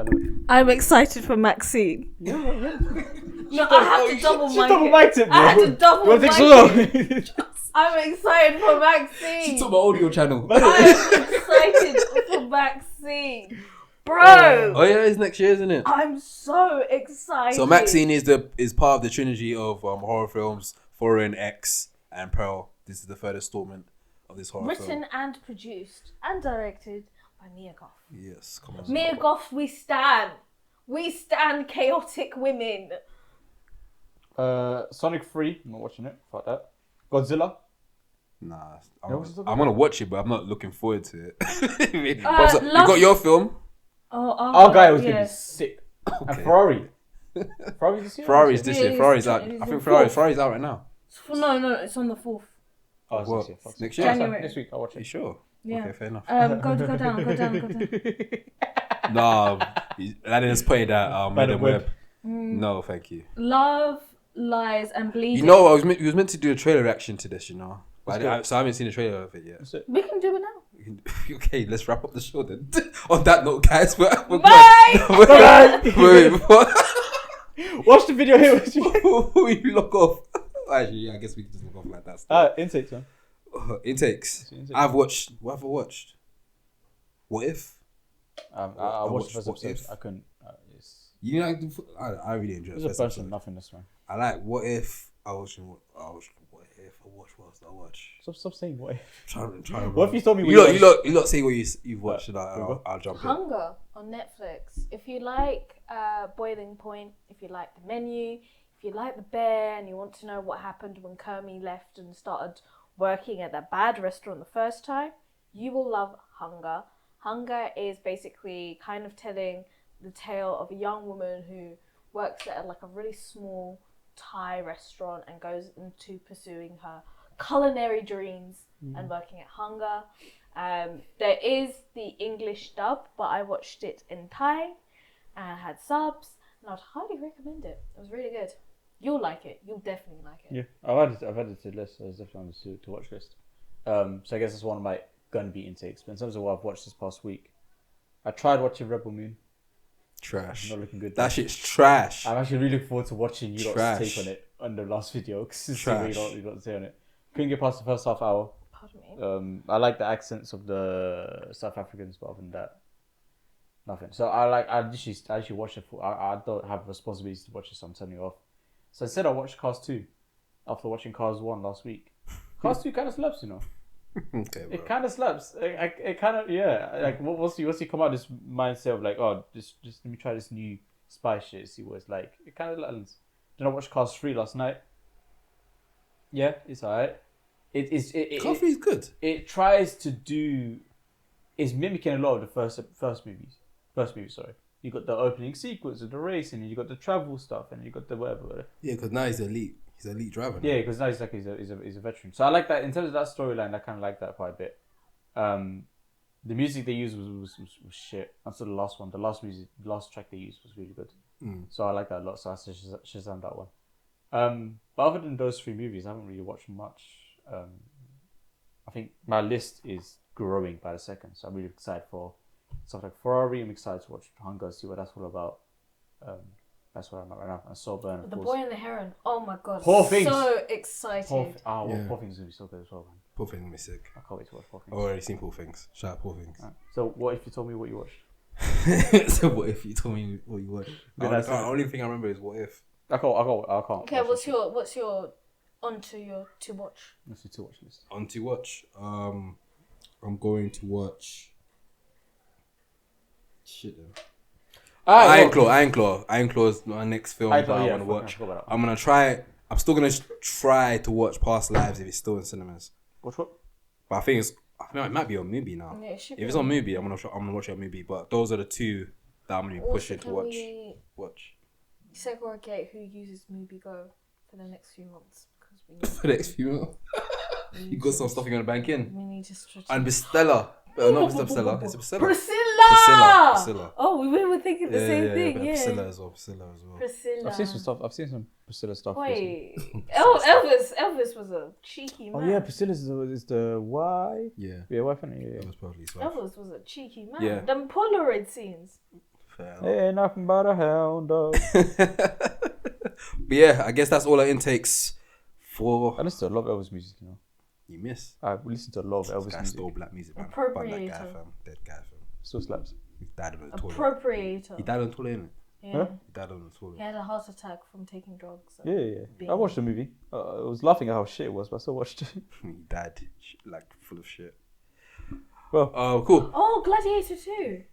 I'm excited for Maxine. No, I have to double She mic double it. mic'd it, bro. I had to double You want to mic take it. so long? I'm excited for Maxine. my audio channel. I'm excited for Maxine. Bro, Oh yeah, it's next year, isn't it? I'm so excited. So Maxine is part of the trilogy of horror films Foreign, X, and Pearl. This is the third installment of this horror film. Written and produced and directed by Mia Goth. Yes, come on. Mia Goth, we stand. We stand chaotic women. Sonic 3. I'm not watching it. Fuck that. Godzilla. Nah, what's the I'm gonna watch it, but I'm not looking forward to it. You Last- got your film. Our guy was gonna be yes. sick. And Ferrari. Ferrari this year? Ferrari's this Yeah, year. it's Ferrari's the- out. it's I the think fourth. Ferrari's out right now. No, it's on the 4th. Oh, it's What? next year. Fuck. Next year? January. Next week, I'll watch Are you it. sure? Yeah. Okay, fair enough. Go down. No, Aladdin's playing that Madam Web. Web. No, thank you. Love, Lies, and Bleeding. You know, we was meant to do a trailer reaction to this. You know, but so I haven't seen a trailer of it yet. That's it. We can do it now. Okay, let's wrap up the show then. On that note, guys, we're Bye! wait, Watch the video here. before we lock off. Actually, yeah, I guess we can just lock off like that. Intake, man. Intakes. Intakes. I've watched. What have I watched? What if? I I watched the watched first What episode. If. I couldn't. You know, I really enjoy There's the a first bunch of episode. nothingness, man. I like What If. I watched What If. What else did I watch? Stop saying what if. Trying to What if you told me you lot say what you've watched and I'll jump in. Hunger on Netflix. If you like Boiling Point, if you like The Menu, if you like The Bear and you want to know what happened when Kermie left and started working at that bad restaurant the first time, you will love Hunger. Hunger is basically kind of telling the tale of a young woman who works at like a really small Thai restaurant and goes into pursuing her culinary dreams and working at Hunger. There is the English dub, but I watched it in Thai and had subs, and I'd highly recommend it. It was really good. You'll like it. You'll definitely like it. Yeah, I've added to the list. It's definitely on the to watch list. So I guess that's one of my gonna be intakes. But in terms of what I've watched this past week, I tried watching Rebel Moon. Trash. Not looking good. That shit's trash. I'm actually really looking forward to watching you lot's Trash. take on it on the last video because you Trash. got to say on it. Couldn't get past the first half hour. Pardon me. I like the accents of the South Africans, but other than that, nothing. So I actually watched it. I don't have responsibilities to watch it, so I'm turning it off. So instead, I watched Cars 2 after watching Cars 1 last week. Cars 2 kind of slaps, you know. Okay, bro. It kind of slaps. It kind of, yeah. Like once you come out of this mindset of like, oh, just let me try this new spy shit. See what it's like. It kind of lands. Did I watch Cars 3 last night? Yeah, it's alright. Cars 3 is good. It tries to do. It's mimicking a lot of the first movies. Sorry. You got the opening sequence of the racing, and you got the travel stuff, and you got the whatever. Yeah, because now he's elite. He's an elite driver. Now. Yeah, because now he's a veteran. So I like that in terms of that storyline. I kind of like that quite a bit. The music they used was shit. Until the last one. The last track they used was really good. So I like that a lot. So I Shazam that one. But other than those 3 movies, I haven't really watched much. I think my list is growing by the second. So I'm really excited for stuff like Ferrari. I'm excited to watch Hunger, see what that's all about. That's where I'm at right now. And Sober, and The Boy and the Heron. Oh my god. Poor Things. So excited. Poor Things is going to be so good as well, man. Poor Things is sick. I can't wait to watch Poor Things. I've already seen Poor Things. Shout out Poor Things. So what if you told me what you watched? So what if you told me what you watched? The only thing I remember is What If. I can't. Okay, what's your onto your to watch? What's your to watch list? On to watch. I'm going to watch. Shit. Iron Claw is my next film that I want to watch. I'm gonna try. I'm still gonna try to watch Past Lives if it's still in cinemas. Watch what? But I think it might be on Mubi now. Yeah, it should If be it's on Mubi, I'm gonna watch it on Mubi. But those are the 2 that I'm gonna be pushing to watch. Watch. Segregate who uses MubiGo for the next few months because we need For the next few months. You got some stuff you're gonna bank in. we need to strategize. And Bestella. Not Bestella. It's Bestella. Priscilla. Oh, we were thinking the same thing. Yeah. Priscilla as well. Priscilla. I've seen some stuff. I've seen some Priscilla stuff. Wait, Elvis was a cheeky man. Oh yeah, Priscilla is the Y. Yeah. Yeah, wife and yeah. That was probably so. Elvis was a cheeky man. Yeah. Them Polaroid scenes. Ain't nothing but a hound dog. But yeah, I guess that's all our intakes for. I listen to a lot of Elvis music, you know. You miss. I listen to a lot of Elvis This guy music. stole black music, man. Appropriator. That guy, fam. Dead guy, fam. Still slaps. He died on the toilet. Appropriator. He died on the toilet, innit? Yeah. Huh? He died on the toilet. He had a heart attack from taking drugs. So. Yeah. I watched the movie. I was laughing at how shit it was, but I still watched it. He died like full of shit. Well, cool. Oh, Gladiator 2.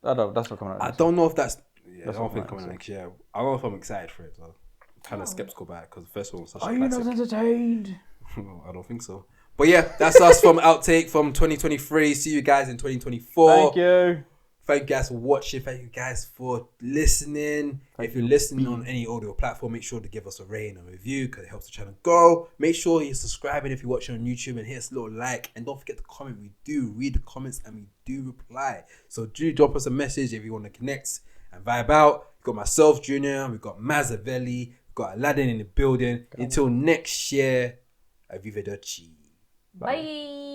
I don't. That's not coming out. I don't know if that's. Yeah, That's I don't what think I'm coming saying. next year. I don't know if I'm excited for it though. I'm kind of skeptical about it because the first one was such a Are you not classic. entertained? I don't think so. But yeah, that's us from Outtake from 2023. See you guys in 2024. Thank you. Thank you guys for watching. Thank you guys for listening. If you're listening on any audio platform, make sure to give us a rating and review because it helps the channel grow. Make sure you're subscribing if you're watching on YouTube and hit us a little like. And don't forget to comment. We do read the comments and we do reply. So do drop us a message if you want to connect and vibe out. We've got myself, Junior. We've got Mazzavelli. We've got Aladdin in the building. Until next year, arrivederci. Bye.